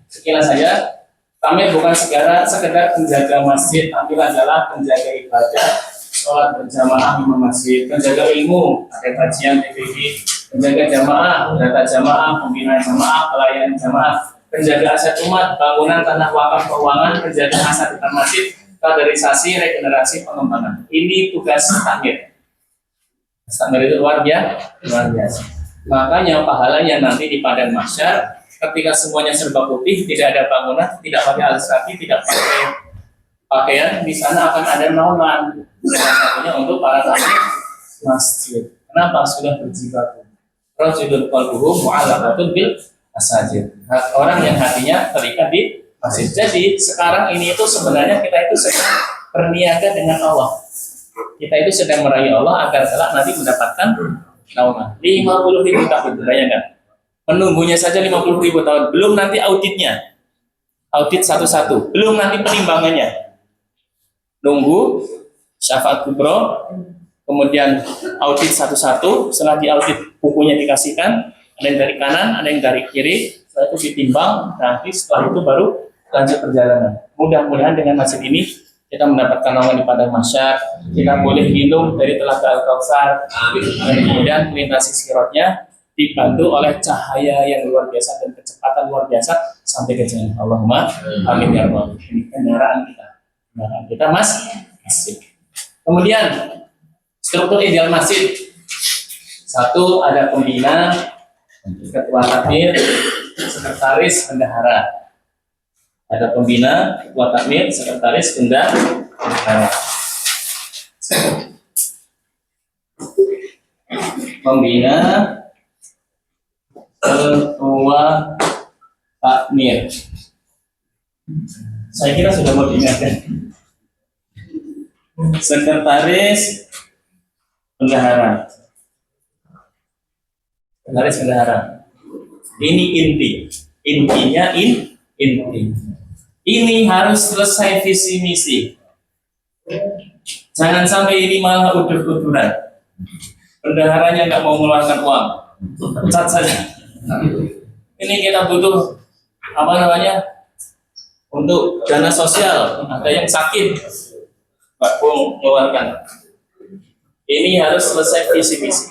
sekilas saja. Takmir bukan sekedar penjaga masjid, tapi adalah penjaga ibadah, sholat berjamaah di masjid, penjaga ilmu, ada kajian TPD, penjaga jamaah, data jamaah, pembinaan jamaah, pelayanan jamaah, penjaga aset umat, bangunan tanah wakaf keuangan, penjaga aset depan masjid, kaderisasi, regenerasi, pengembangan. Ini tugas takmir. Takmir itu luar biasa. Makanya pahalanya nanti di padang mahsyar, ketika semuanya serba putih, tidak ada bangunan, tidak pakai alas kaki, tidak pakai pakaian di sana akan ada naungan. Salah satunya untuk para tamu masjid. Kenapa sudah berjibaku? Rajulun qalbuhu mu'allaqatun bil masajid. Orang yang hatinya terikat di masjid. Jadi sekarang ini itu sebenarnya kita itu sedang berniaga dengan Allah. Kita itu sedang meraih Allah agar kelak nanti mendapatkan naungan. 50.000 tahun, bayangkan. Menunggunya saja 50.000 tahun. Belum nanti auditnya. Audit satu-satu. Belum nanti penimbangannya. Nunggu syafaat kubro, kemudian audit satu-satu. Setelah diaudit, bukunya dikasihkan, ada yang dari kanan, ada yang dari kiri. Setelah itu ditimbang, nanti setelah itu baru lanjut perjalanan. Mudah-mudahan dengan masjid ini kita mendapatkan naungan di padang mahsyar, kita boleh minum dari telaga Al-Kautsar, dan kemudian melintasi sirotnya dibantu oleh cahaya yang luar biasa dan kecepatan luar biasa sampai ke jalan. Allahumma amin ya rabbal alamin. Ini kendaraan kita. Nah, kita masjid. Kemudian struktur ideal masjid. Satu, ada pembina, ketua takmir, sekretaris, bendahara. Ada pembina, ketua takmir, sekretaris, bendahara. Pembina, ketua takmir. Saya kira sudah mau diingatkan. Sekretaris bendahara. Sekretaris bendahara. Ini inti. Intinya inti. Ini harus selesai visi misi. Jangan sampai ini malah udur-uduran. Bendaharanya nggak mau mengeluarkan uang. Pecat saja. Ini kita butuh apa namanya? Untuk dana sosial. Ada yang sakit. Pak Bung mengeluarkan. Ini harus selesai visi misi.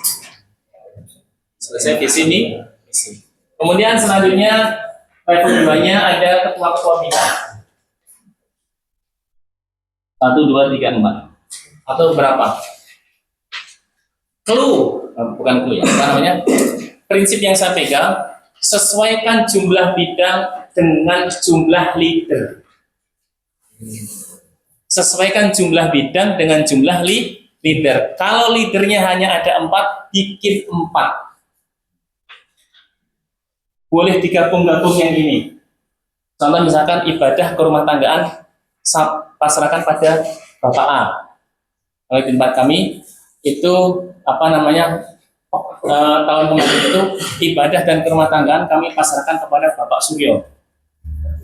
Selesai visi misi. Kemudian selanjutnya level 2-nya ada ketua-ketua bidang. 1, 2, 3, 4. Atau berapa? Bukan clue ya. Apa namanya? Prinsip yang saya pegang, sesuaikan jumlah bidang dengan jumlah leader. Sesuaikan jumlah bidang dengan jumlah leader. Kalau leadernya hanya ada 4, bikin 4. Boleh digabung-gabung yang ini. Contoh misalkan ibadah kerumah tanggaan, pasrahkan pada Bapak A. Kalau di tempat kami itu apa namanya tahun kemarin itu ibadah dan kerumah tanggaan kami pasrahkan kepada Bapak Suryo.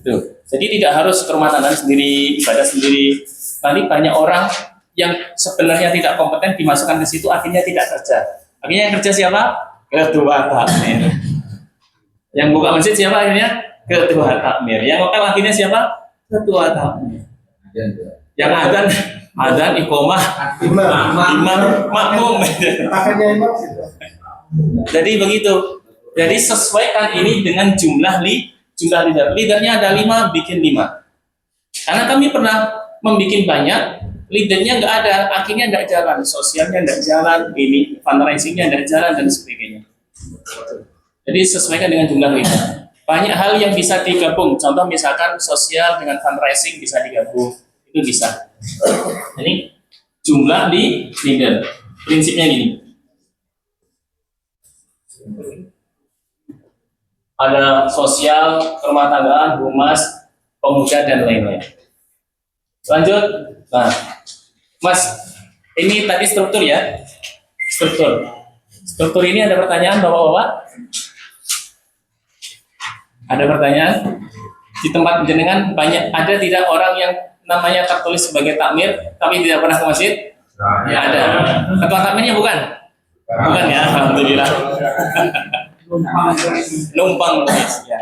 Itu. Jadi tidak harus kerumah tanggaan sendiri, ibadah sendiri. Nanti banyak orang yang sebenarnya tidak kompeten dimasukkan ke situ, akhirnya tidak kerja. Akhirnya yang kerja siapa? Ketua takmir. Yang buka masjid siapa akhirnya? Ketua takmir. Yang lokal akhirnya siapa? Ketua takmir. Yang adzan iqomah imam makmum. Jadi begitu. Jadi sesuaikan ini dengan jumlah leader. Leadernya ada 5, bikin 5. Karena kami pernah membuat banyak, leadernya nggak ada, akhirnya nggak jalan, sosialnya nggak jalan, ini fundraisingnya nggak jalan dan sebagainya. Jadi sesuaikan dengan jumlah leader. Banyak hal yang bisa digabung. Contoh misalkan sosial dengan fundraising bisa digabung, itu bisa. Jadi jumlah di leader. Prinsipnya gini. Ada sosial, rumah tanggaan, humas, pemuda dan lain-lain. Lanjut. Nah, Mas, ini tadi struktur ya. Struktur ini ada pertanyaan Bapak-bapak? Ada pertanyaan? Di tempat jenengan banyak ada tidak orang yang namanya tertulis sebagai takmir tapi tidak pernah ke masjid? Ya ada. Ketua takmirnya bukan? Bukan ya, alhamdulillah. Numpang ya.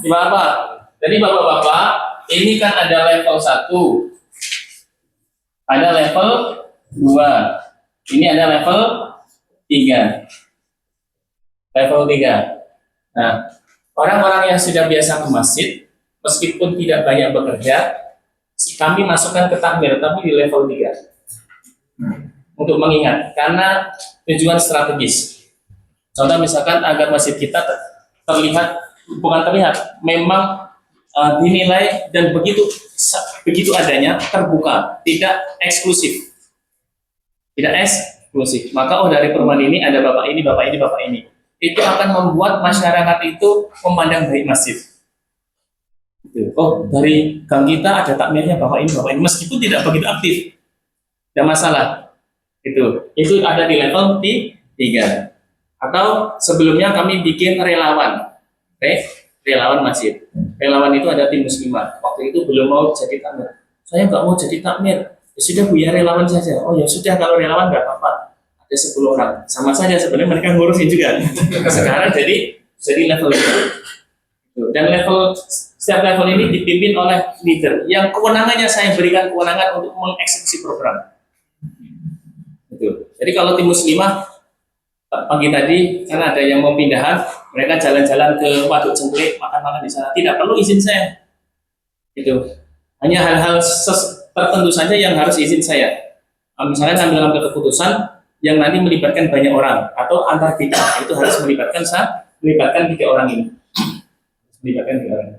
Gimana Pak? Jadi Bapak-bapak, ini kan ada level 1. Ada level 2. Ini ada level 3. Level 3. Nah, orang-orang yang sudah biasa ke masjid, meskipun tidak banyak bekerja, kami masukkan ke takmir, tapi di level 3. Untuk mengingat, karena tujuan strategis. Contoh misalkan agar masjid kita terlihat, bukan terlihat, memang dinilai dan begitu adanya terbuka, tidak eksklusif. Tidak eksklusif. Maka dari perumahan ini ada bapak ini, bapak ini, bapak ini. Itu akan membuat masyarakat itu memandang baik masjid. Oh, dari gang kita ada takmirnya bapak ini, bapak ini. Meskipun tidak begitu aktif, tidak masalah. Itu ada di level 3. Atau sebelumnya kami bikin relawan. Relawan masjid. Relawan itu ada tim muslimah. Waktu itu belum mau jadi takmir. Saya nggak mau jadi takmir. Ya sudah Bu, ya relawan saja. Oh ya sudah, kalau relawan nggak apa-apa. Ada 10 orang. Sama saja sebenarnya mereka ngurusin juga. Sekarang jadi level itu. Dan setiap level ini dipimpin oleh leader. Yang kewenangannya saya berikan kewenangan untuk mengeksekusi program. Jadi kalau tim muslimah pagi tadi karena ada yang mau pindahan, mereka jalan-jalan ke Waduk Cengklik, makan-makan di sana. Tidak perlu izin saya. Hanya hal-hal tertentu saja yang harus izin saya. Misalnya saya mengambil keputusan yang nanti melibatkan banyak orang atau antar bidang, itu harus melibatkan 3 orang ini. Melibatkan 3 orang.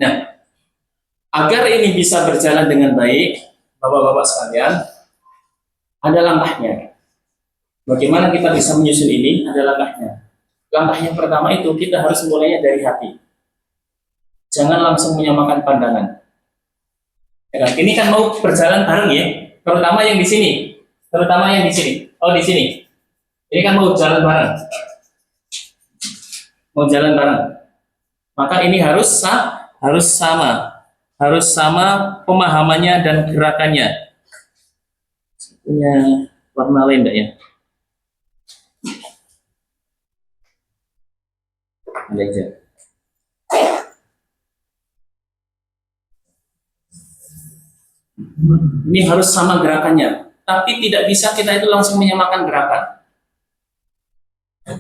Nah, agar ini bisa berjalan dengan baik, bapak-bapak sekalian, ada langkahnya. Bagaimana kita bisa menyusun ini? Ada langkahnya. Langkah yang pertama itu kita harus mulainya dari hati. Jangan langsung menyamakan pandangan. Ya, ini kan mau berjalan bareng ya, terutama yang di sini. Oh, di sini. Ini kan mau jalan bareng. Maka ini harus sama pemahamannya dan gerakannya. Punya warna lain enggak ya? Ada aja. Ini harus sama gerakannya, tapi tidak bisa kita itu langsung menyamakan gerakan.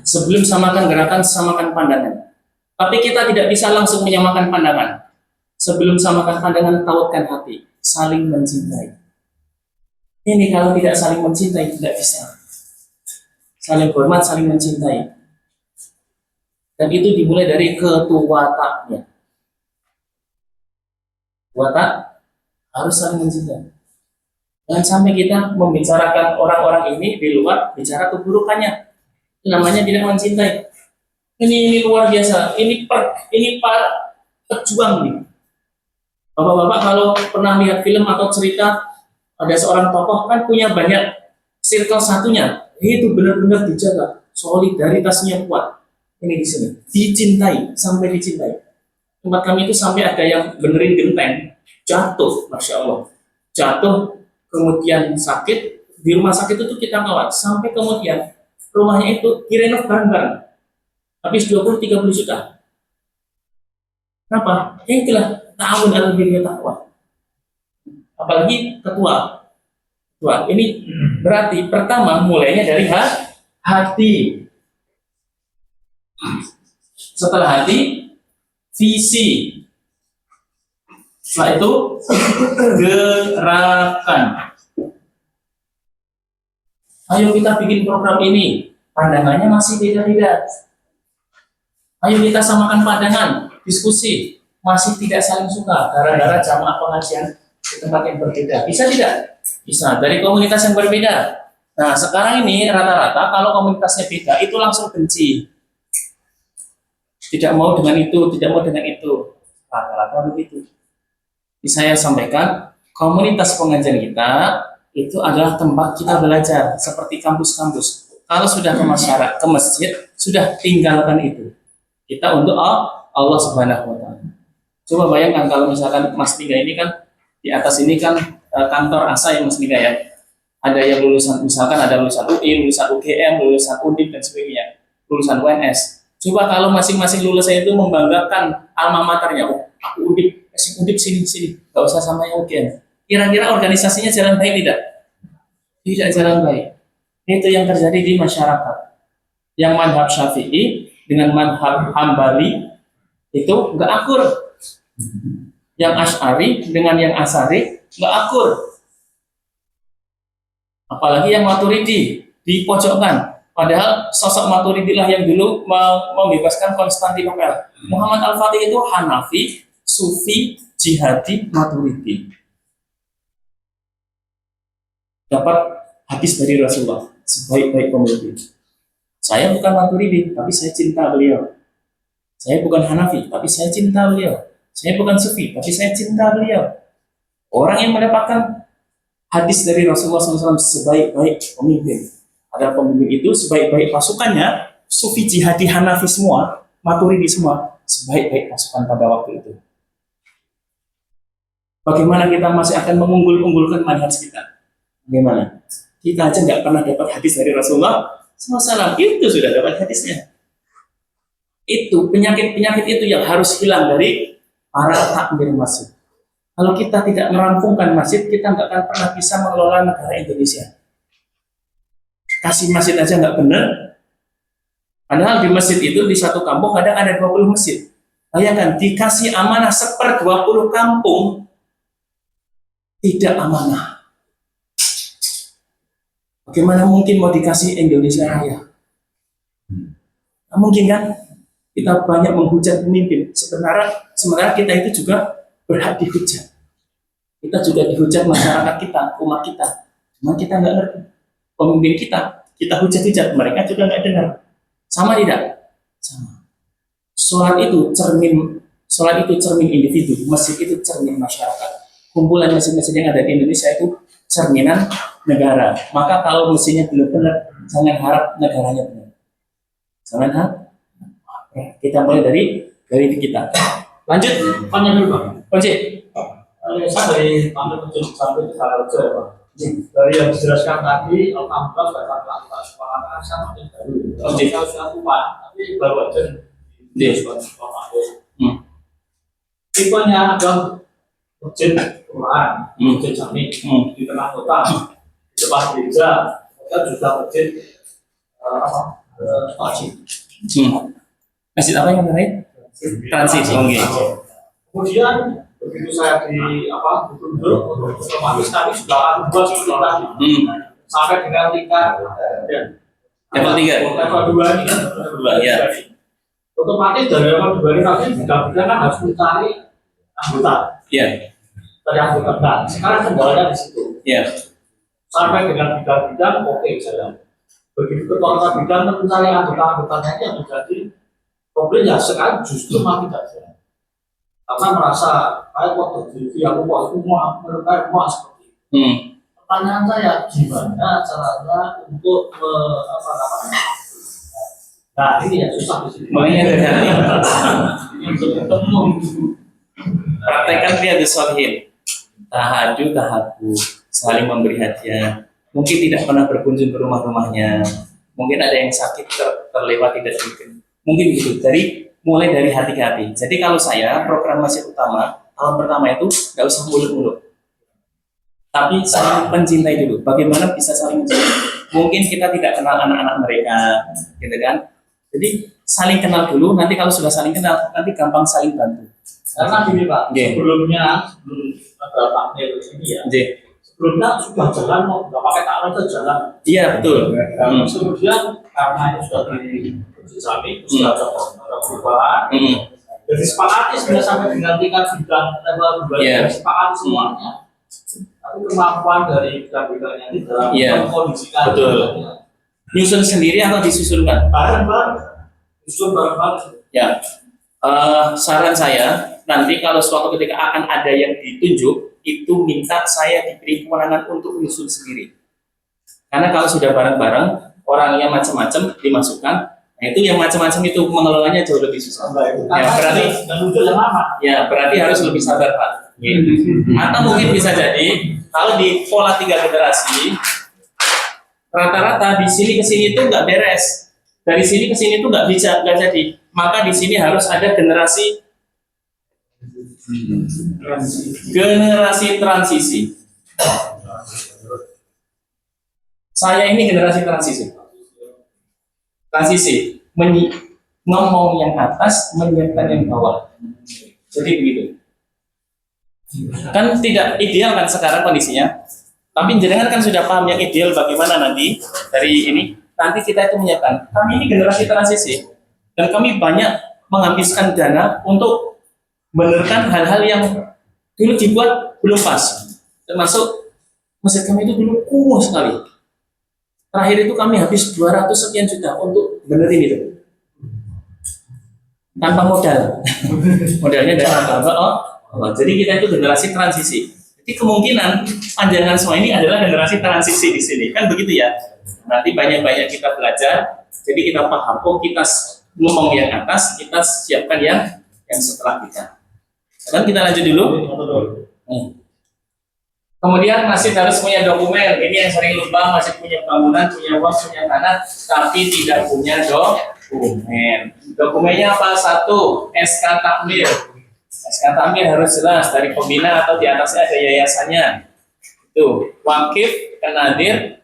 Sebelum samakan gerakan, samakan pandangan. Tapi kita tidak bisa langsung menyamakan pandangan. Sebelum samakan pandangan, tautkan hati, saling mencintai. Ini kalau tidak saling mencintai, tidak bisa. Saling hormat, saling mencintai. Dan itu dimulai dari ketuwataknya. Watak harus saling mencintai. Jangan sampai kita membicarakan orang-orang ini di luar, bicara keburukannya. Namanya tidak mencintai. Ini luar biasa. Ini para pejuang nih. Bapak-bapak kalau pernah lihat film atau cerita, ada seorang tokoh kan punya banyak circle satunya. Itu benar-benar dijaga. Solidaritasnya kuat. Ini di sini. Dicintai, sampai dicintai. Tempat kami itu sampai ada yang benerin genteng. Jatuh, Masya Allah. Jatuh, kemudian sakit. Di rumah sakit itu kita kawat. Sampai kemudian rumahnya itu direnov bareng-bareng. Habis 20-30 juta. Kenapa? Ya itulah ta'awun alal birri wa taqwa. Apalagi ketua. Ini berarti pertama mulainya dari hati. Setelah hati, visi. Setelah itu gerakan. Ayo kita bikin program ini. Pandangannya masih beda-beda. Ayo kita samakan pandangan, diskusi. Masih tidak saling suka gara-gara jamaah pengajian di tempat yang berbeda. Bisa tidak? Bisa. Dari komunitas yang berbeda. Nah, sekarang ini rata-rata kalau komunitasnya beda, itu langsung benci. Tidak mau dengan itu, tidak mau dengan itu. Rata-rata begitu. Saya sampaikan, komunitas pengajian kita itu adalah tempat kita belajar seperti kampus-kampus. Kalau sudah ke masyarakat, ke masjid, sudah tinggalkan itu. Kita untuk Allah Subhanahu wa Ta'ala. Coba bayangkan kalau misalkan Mas Tiga ini kan di atas ini kan kantor ASA yang Mas Tiga ya. Ada yang lulusan, misalkan ada lulusan UI, lulusan UGM, lulusan UNDIP dan sebagainya, lulusan UNS. Coba kalau masing-masing lulusan itu membanggakan alma maternya, oh aku UNDIP sini, nggak usah sama yang UGM. Kira-kira organisasinya jalan baik tidak? Tidak jalan baik. Itu yang terjadi di masyarakat. Yang madhab Syafi'i dengan madhab Hambali itu nggak akur. Yang Asy'ari dengan yang Asari nggak akur. Apalagi yang Maturidi dipojokkan. Padahal sosok Maturidi lah yang dulu membebaskan Konstantinopel. Muhammad Al-Fatih itu Hanafi, Sufi, Jihadi, Maturidi. Dapat hadis dari Rasulullah, sebaik-baik pemimpin. Saya bukan Maturidi, tapi saya cinta beliau. Saya bukan Hanafi, tapi saya cinta beliau. Saya bukan Sufi, tapi saya cinta beliau. Orang yang mendapatkan hadis dari Rasulullah SAW sebaik-baik pemimpin adalah pemimpin itu sebaik-baik pasukannya, Sufi, Jihadi, Hanafi semua, Maturidi semua, sebaik-baik pasukan pada waktu itu. Bagaimana kita masih akan mengunggul-unggulkan manhaj kita? Bagaimana? Kita aja nggak pernah dapat hadis dari Rasulullah SAW, itu sudah dapat hadisnya. Itu penyakit-penyakit itu yang harus hilang dari para takmir masjid. Kalau kita tidak merampungkan masjid, kita nggak akan pernah bisa mengelola negara Indonesia. Kasih masjid aja nggak benar. Padahal di masjid itu di satu kampung kadang ada 20 masjid. Bayangkan dikasih amanah 1/20 kampung tidak amanah. Bagaimana mungkin mau dikasih Indonesia Raya? Nah, mungkin kan? Kita banyak menghujat pemimpin. Sebenarnya kita itu juga berhak dihujat. Kita juga dihujat masyarakat kita, umat kita. Cuma kita nggak ngerti. Pemimpin kita hujat-hujat, mereka juga nggak dengar. Sama tidak? Sama. Sholat itu cermin individu, masjid itu cermin masyarakat. Kumpulan masjid-masjid yang ada di Indonesia itu cerminan negara. Maka kalau mesinnya belum benar, jangan harap negaranya benar. Jangan harap. Kita mulai dari kita. Lanjut, panjang dulu Pak. Kunci. Saya dari Pantai Penjuru sampai ke Sarajevo ya Pak. Dari yang dijelaskan tadi, Alhamdulillah sudah kelas sekolah sama yang baru. Saya sudah lupa, tapi baru aja di sekolah. Tipenya ada masjid Quran, masjid Jami di tengah kota, di depan gereja, dan juga masjid Tajid. Masjid apa yang lain? Transisi. Kemudian begitu saya ditunjuk, otomatis kami sudah dua seperti tadi, sampai dengan tingkat level 3. Level 2 ini kan ya. Otomatis dari level 2 ini nanti bidang-bidang kan harus mencari anggota. Iya. Dari anggota. Nah, sekarang kendalanya di situ. Iya. Sampai dengan bidang-bidang oke saya. Begitu ketua bidang mencari anggota-anggotanya yang menjadi problem ya sekarang justru makin tidak saya. Karena merasa kayak kok jadi aku kok semua mereka semua seperti itu. Pertanyaan saya gimana caranya untuk nah ini ya susah di sini. Makanya dari praktekkan Riyadhus Shalihin. Tahadu, saling memberi hadiah. Mungkin tidak pernah berkunjung ke rumah-rumahnya. Mungkin ada yang sakit terlewat tidak mungkin gitu. Mulai dari hati ke hati. Jadi kalau saya program masjid utama tahun pertama itu nggak usah muluk-muluk, tapi saling mencintai dulu. Bagaimana bisa saling mencintai? Mungkin kita tidak kenal anak-anak mereka, gitu kan? Jadi saling kenal dulu. Nanti kalau sudah saling kenal, nanti gampang saling bantu. Karena gini Pak, sebelum ada takmir ini ya. Sebelumnya sudah jalan mau nggak pakai takmir itu jalan. Iya betul. Kemudian karena ini sudah disami, sudah ada perubahan. Jadi sepakati sudah sampai dengan tingkat bidang level 2 sepakati semuanya. Tapi kemampuan dari bidang-bidangnya ini dalam mengkondisikan. Betul. Nyusun sendiri atau disusunkan? Bareng-bareng. Nyusun bareng-bareng. Ya. Saran saya nanti kalau suatu ketika akan ada yang ditunjuk, itu minta saya diberi kewenangan untuk menyusun sendiri. Karena kalau sudah bareng-bareng, orangnya macam-macam dimasukkan, nah itu yang macam-macam itu mengelolanya jauh lebih susah. Ya berarti berarti harus lebih sabar Pak. Atau mungkin bisa jadi kalau di pola 3 generasi, rata-rata di sini ke sini itu nggak beres, dari sini ke sini itu nggak jadi. Maka di sini harus ada generasi transisi. Saya ini generasi transisi, ngomong yang atas, menyiapkan yang bawah. Jadi begitu. Kan tidak ideal kan sekarang kondisinya. Tapi jenengan kan sudah paham yang ideal bagaimana nanti dari ini. Nanti kita itu menyiapkan. Kami ini generasi transisi dan kami banyak menghabiskan dana untuk benarkan hal-hal yang dulu dibuat belum pas. Termasuk masjid kami itu dulu kumuh sekali. Terakhir itu kami habis 200 sekian juta untuk benerin itu. Tanpa modal. Modalnya dari apa? Jadi kita itu generasi transisi. Jadi kemungkinan panjangan semua ini adalah generasi transisi di sini. Kan begitu ya. Nanti banyak-banyak kita belajar. Jadi kita paham, kita ngomong yang atas, kita siapkan yang setelah kita. Sekarang kita lanjut dulu. Kemudian masih harus punya dokumen. Ini yang sering lupa, masih punya bangunan, punya uang, punya tanah, tapi tidak punya dokumen. Dokumennya apa? 1. SK takmir. SK takmir harus jelas dari pembina atau di atasnya ada yayasannya. Itu wakif ke nadir.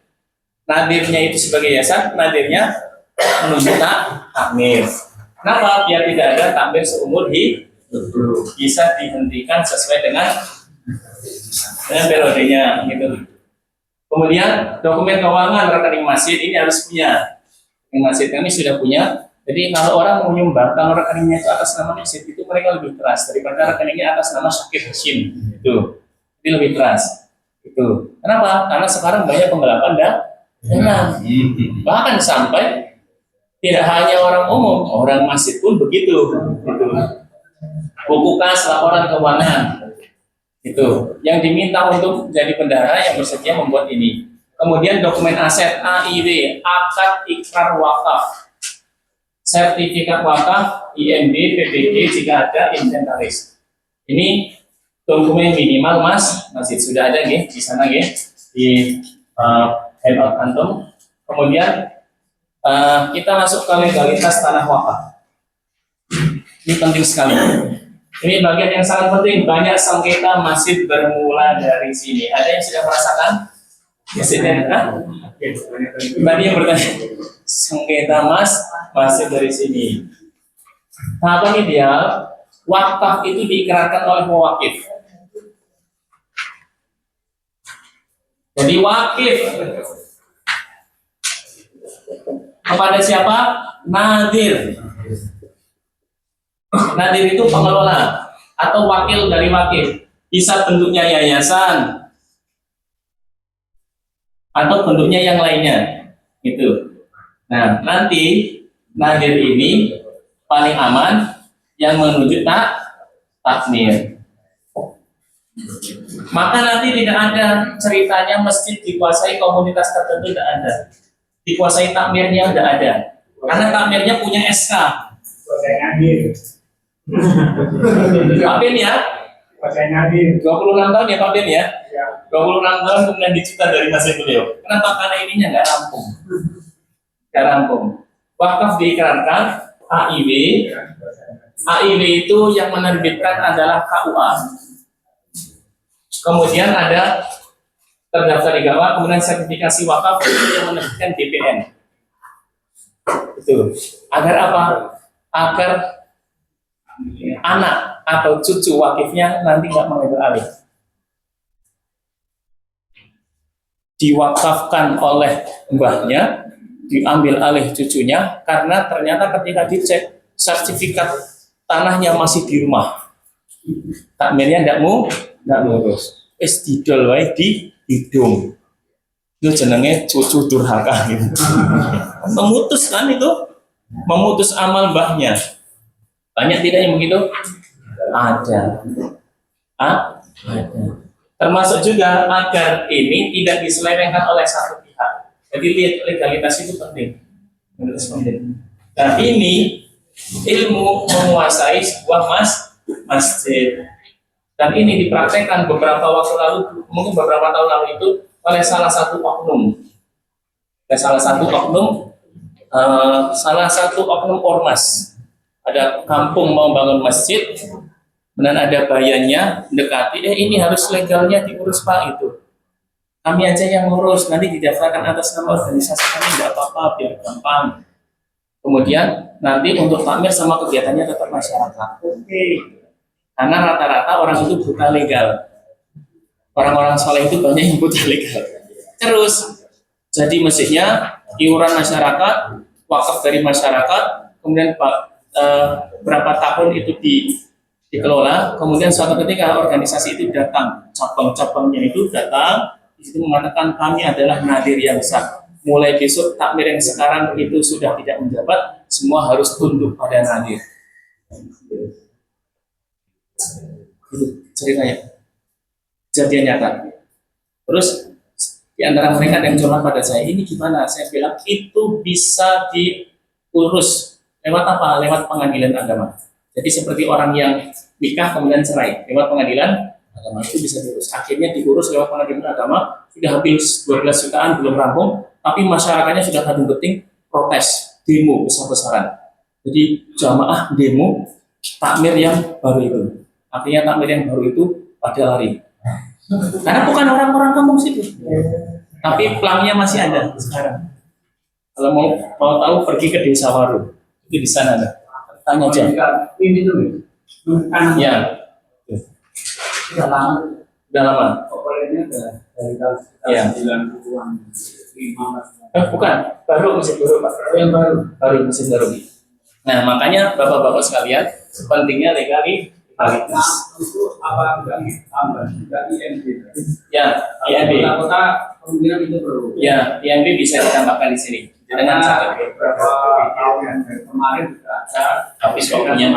Nadirnya itu sebagai yayasan, nadirnya menunjuk takmir. Kenapa? Biar tidak ada takmir seumur hidup. Bisa dihentikan sesuai dengan periodenya gitu. Kemudian dokumen keuangan rekening masjid ini harus punya. Rekening masjid kami sudah punya. Jadi kalau orang mau nyumbang, kalau rekeningnya itu atas nama masjid itu mereka lebih keras daripada rekeningnya atas nama Syakir Hashim. Itu lebih keras. Itu. Kenapa? Karena sekarang banyak penggelapan dana. Bahkan sampai tidak hanya orang umum, orang masjid pun begitu. Gitu. Buku kas, laporan keuangan. Itu yang diminta untuk jadi bendahara yang bersedia membuat ini. Kemudian dokumen aset AIW, akad ikrar wakaf, sertifikat wakaf, IMB, PBG jika ada inventaris. Ini dokumen minimal masjid sudah ada nih di sana nih di handout antum. Kemudian kita masuk ke legalitas tanah wakaf. Ini penting sekali. Ini bagian yang sangat penting. Banyak sengketa masjid bermula dari sini. Ada yang sudah merasakan? Masjidnya? Tadi yang bertanya. Sengketa masjid dari sini. Nah, apa nih dia? Wakaf itu diikrarkan oleh mewakif. Jadi wakif kepada siapa? Nadir. Nadir itu pengelola atau wakil dari wakil. Bisa bentuknya yayasan atau bentuknya yang lainnya. Gitu. Nah, nanti nadir ini paling aman yang menuju takmir. Maka nanti tidak ada ceritanya masjid dikuasai komunitas tertentu, tidak ada. Dikuasai takmirnya tidak ada. Karena takmirnya punya SK. Kuasai nadir. Pak Ben ya? Kuasai nadir. 26 tahun ya Pak Ben ya? Ya. 26 tahun kemudian dicuta dari masjid beliau. Kenapa? Karena ininya nggak rampung. Nggak rampung. Wakaf diikrarkan, AIW. AIW itu yang menerbitkan adalah KUA. Kemudian ada terdaftar di GAWA, kemudian sertifikasi wakaf itu yang menerbitkan BPN. Itu. Agar apa? Agar anak atau cucu wakifnya nanti nggak mengambil alih. Diwakafkan oleh mbahnya, diambil alih cucunya, karena ternyata ketika dicek sertifikat tanahnya masih di rumah. Takmirnya tidak ngurus. Es didol wae di hidung. Itu jenenge cucu durhaka gitu. Memutus kan itu, memutus amal mbahnya. Banyak tidak yang begitu? Ada. Ada. Termasuk juga agar ini tidak diselewengkan oleh satu pihak. Jadi lihat legalitas itu penting. Nah ini ilmu menguasai sebuah masjid. Dan ini dipraktekkan beberapa waktu lalu, mungkin beberapa tahun lalu itu oleh salah satu oknum. Salah satu oknum ormas. Ada kampung mau bangun masjid, dan ada bayannya mendekati, ini harus legalnya diurus Pak itu. Kami aja yang ngurus, nanti didaftarkan atas nama organisasi kami, tidak apa-apa, biar gampang. Kemudian nanti untuk takmir sama kegiatannya tetap masyarakat. Oke. Karena rata-rata orang itu buta legal. Orang-orang soleh itu banyak yang buta legal. Terus, jadi masjidnya iuran masyarakat, wakaf dari masyarakat, kemudian berapa tahun itu dikelola. Kemudian suatu ketika organisasi itu datang, cabang-cabangnya itu datang, di situ mengatakan kami adalah nadir yang sah. Mulai besok takmir yang sekarang itu sudah tidak menjabat, semua harus tunduk pada nadir. Itu ceritanya, kejadian nyata. Terus di antara mereka yang curhat pada saya, ini gimana? Saya bilang itu bisa diurus lewat apa? Lewat pengadilan agama. Jadi seperti orang yang nikah kemudian cerai, lewat pengadilan agama itu bisa diurus. Akhirnya diurus lewat pengadilan agama, sudah habis 12 jutaan belum rampung, tapi masyarakatnya sudah kadung penting protes, demo besar-besaran. Jadi jamaah demo takmir yang baru itu. Akhirnya takmir yang baru itu pada lari. Karena bukan orang-orang kampung situ, tapi pelangnya masih ada sekarang. Kalau mau tahu pergi ke Desa Waru, itu di sana ada. Tanya aja. Ini tuh Ya, sudah lama. udah lama. Pokoknya dari tahun Ya. 90-an, 15. Bukan, baru mesin baru Pak. Yang baru. Mesin baru. Nah makanya bapak-bapak sekalian, pentingnya legalitas. Itu apa enggak IMB? Ya, IMB. Kota kemungkinan itu perlu. Ya, IMB bisa ditambahkan di sini dengan cara beberapa tahun yang kemarin juga ada habis waktunya.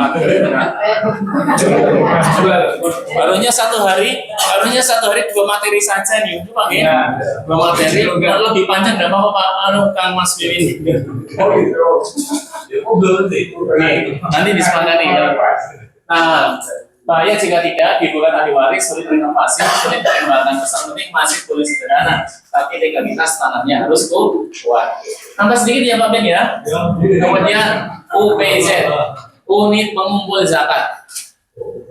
Barunya satu hari 2 materi saja nih, cuma ya. 2 materi lebih panjang nggak apa-apa Pak Kang Mas Bimin. Oh gitu. Oh belum sih. Nanti disepakati. Nah, bahaya jika tidak dibuat ahli waris, sulit renovasi, sulit pengembangan. Pesan penting masih boleh sederhana, tapi legalitas tanahnya harus kuat. Tambah sedikit ya Pak Ben ya. Kemudian UPZ, unit pengumpul zakat.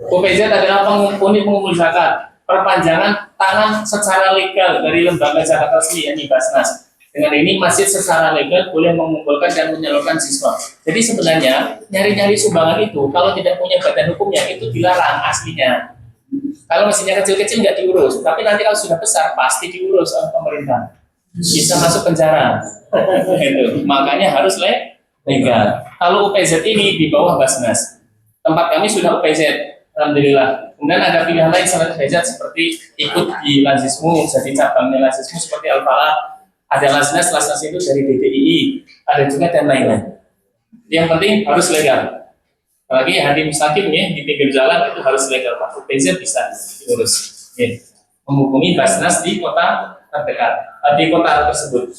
UPZ adalah unit pengumpul zakat, perpanjangan tangan secara legal dari lembaga zakat resmi yakni Basnas. Dengan ini masjid secara legal boleh mengumpulkan dan menyalurkan siswa. Jadi sebenarnya nyari-nyari sumbangan itu kalau tidak punya badan hukumnya itu dilarang aslinya. Kalau masjidnya kecil-kecil nggak diurus, tapi nanti kalau sudah besar pasti diurus oleh pemerintah. Bisa masuk penjara. Gitu. Makanya harus legal. Kalau UPZ ini di bawah Basnas. Tempat kami sudah UPZ, alhamdulillah. Kemudian ada pilihan lain selain UPZ seperti ikut di Lazismu, jadi cabangnya Lazismu seperti Al-Falah. Ada Lasnas itu dari DPII, ada juga dan lain-lain. Yang penting harus legal. Apalagi hadim sakim ya di pinggir jalan itu harus legal Pak. UPZ bisa diurus. Ya. Menghubungi Basnas di kota terdekat, di kota tersebut.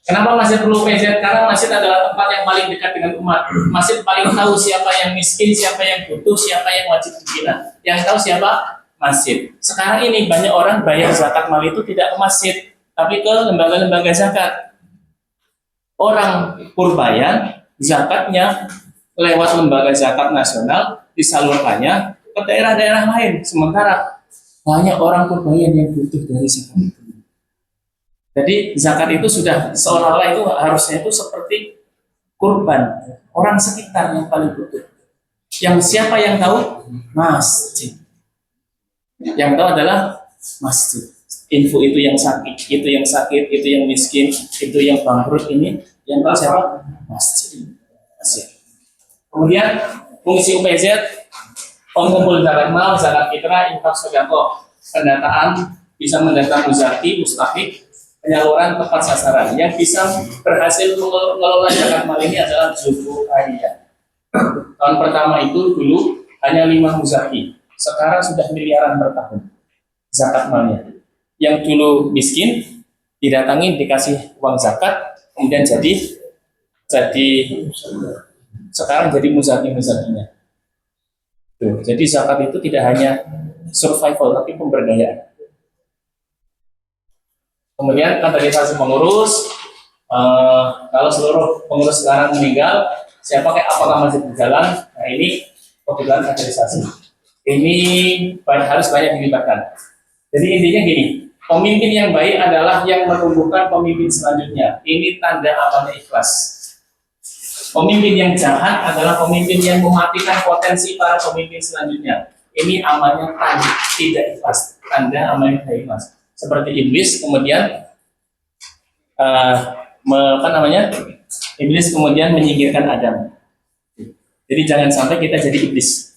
Kenapa masjid perlu UPZ? Karena masjid adalah tempat yang paling dekat dengan umat. Masjid paling tahu siapa yang miskin, siapa yang butuh, siapa yang wajib dibina. Yang tahu siapa? Masjid. Sekarang ini banyak orang bayar zakat mal itu tidak ke masjid, tapi ke lembaga-lembaga zakat. Orang Purbayan zakatnya lewat lembaga zakat nasional disalurkannya ke daerah-daerah lain. Sementara banyak orang Purbayan yang butuh dari zakat itu. Jadi zakat itu sudah seolah-olah itu harusnya itu seperti kurban orang sekitar yang paling butuh. Yang siapa yang tahu? Masjid. Yang tahu adalah masjid. Info itu yang sakit, itu yang miskin, itu yang bangkrut, ini yang tahu siapa? Masjid. Kemudian fungsi UPZ pengumpul zakat mal, zakat fitrah, infak sedekah, pendataan, bisa mendata muzaki, mustahik, penyaluran tepat sasaran. Yang bisa berhasil mengelola zakat mal ini adalah Zulkarnain. Tahun pertama itu dulu hanya 5 muzaki, sekarang sudah miliaran per tahun zakat malnya. Yang dulu miskin didatangi dikasih uang zakat, kemudian jadi sekarang jadi muzaki-muzakinya. Jadi zakat itu tidak hanya survival tapi pemberdayaan. Kemudian kategorisasi pengurus, kalau seluruh pengurus sekarang meninggal, apakah masih berjalan? Nah ini kebetulan kategorisasi. Ini harus banyak dilibatkan. Jadi intinya gini, pemimpin yang baik adalah yang menumbuhkan pemimpin selanjutnya. Ini tanda amalnya ikhlas. Pemimpin yang jahat adalah pemimpin yang mematikan potensi para pemimpin selanjutnya. Ini amalnya tidak ikhlas, tanda amalnya tidak ikhlas. Seperti iblis kemudian iblis kemudian menyingkirkan Adam. Jadi jangan sampai kita jadi iblis.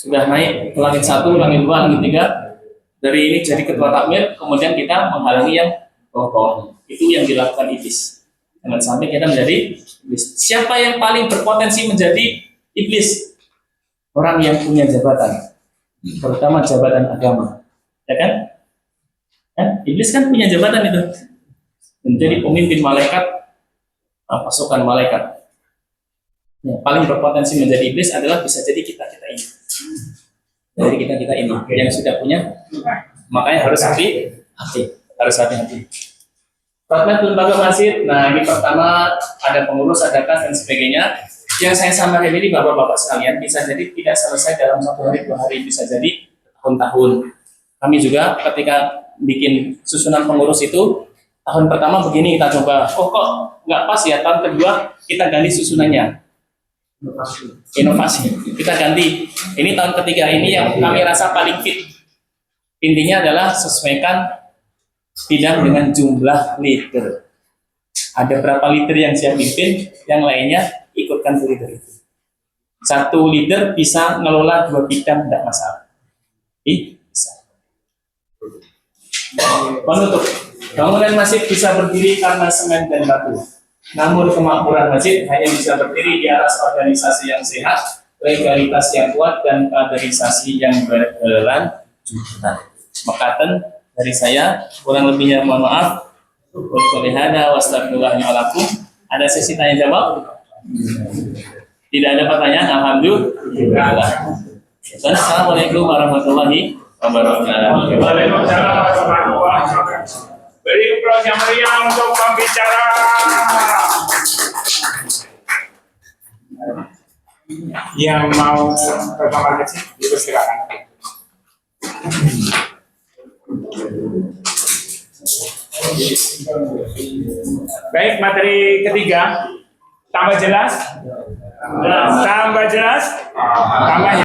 sudah naik ke langit 1, langit 2, langit 3. Dari ini jadi ketua takmir, kemudian kita menghalangi yang bawah-bawahnya. Itu yang dilakukan iblis. Jangan sampai kita menjadi iblis. Siapa yang paling berpotensi menjadi iblis? Orang yang punya jabatan, terutama jabatan agama, ya kan? Iblis kan punya jabatan itu, menjadi pemimpin malaikat, pasukan malaikat. Yang paling berpotensi menjadi iblis adalah bisa jadi kita ini. Jadi kita ini yang sudah punya, makanya harus hati-hati, harus hati-hati. Rahmat lembaga masjid. Nah, ini pertama ada pengurus, ada kas dan sebagainya. Yang saya sampaikan ini bapak-bapak sekalian bisa jadi tidak selesai dalam 1 hari 2 hari, bisa jadi tahun-tahun. Kami juga ketika bikin susunan pengurus itu tahun pertama begini kita coba, kok nggak pas ya, tahun kedua kita ganti susunannya. Inovasi kita ganti. Ini tahun ketiga ini yang kami rasa paling fit. Intinya adalah sesuaikan bidang dengan jumlah leader. Ada berapa leader yang siap pimpin, yang lainnya ikutkan leader itu. 1 leader bisa ngelola 2 bidang, tidak masalah. Bisa. Penutup. Bangunan masjid bisa berdiri karena semen dan batu. Namun kemakmuran masjid hanya bisa berdiri di atas organisasi yang sehat, legalitas yang kuat, dan kaderisasi yang berkelanjutan. Makaten dari saya, kurang lebihnya mohon maaf. Ada sesi tanya jawab? Tidak ada pertanyaan? Alhamdulillah. Assalamualaikum warahmatullahi wabarakatuh. Waalaikumsalam warahmatullahi wabarakatuh. Beri aplaus yang meriah untuk pembicara. Yang mau pertama sih, dipersilakan. Baik, materi ketiga tambah jelas, tambah jelas, tambah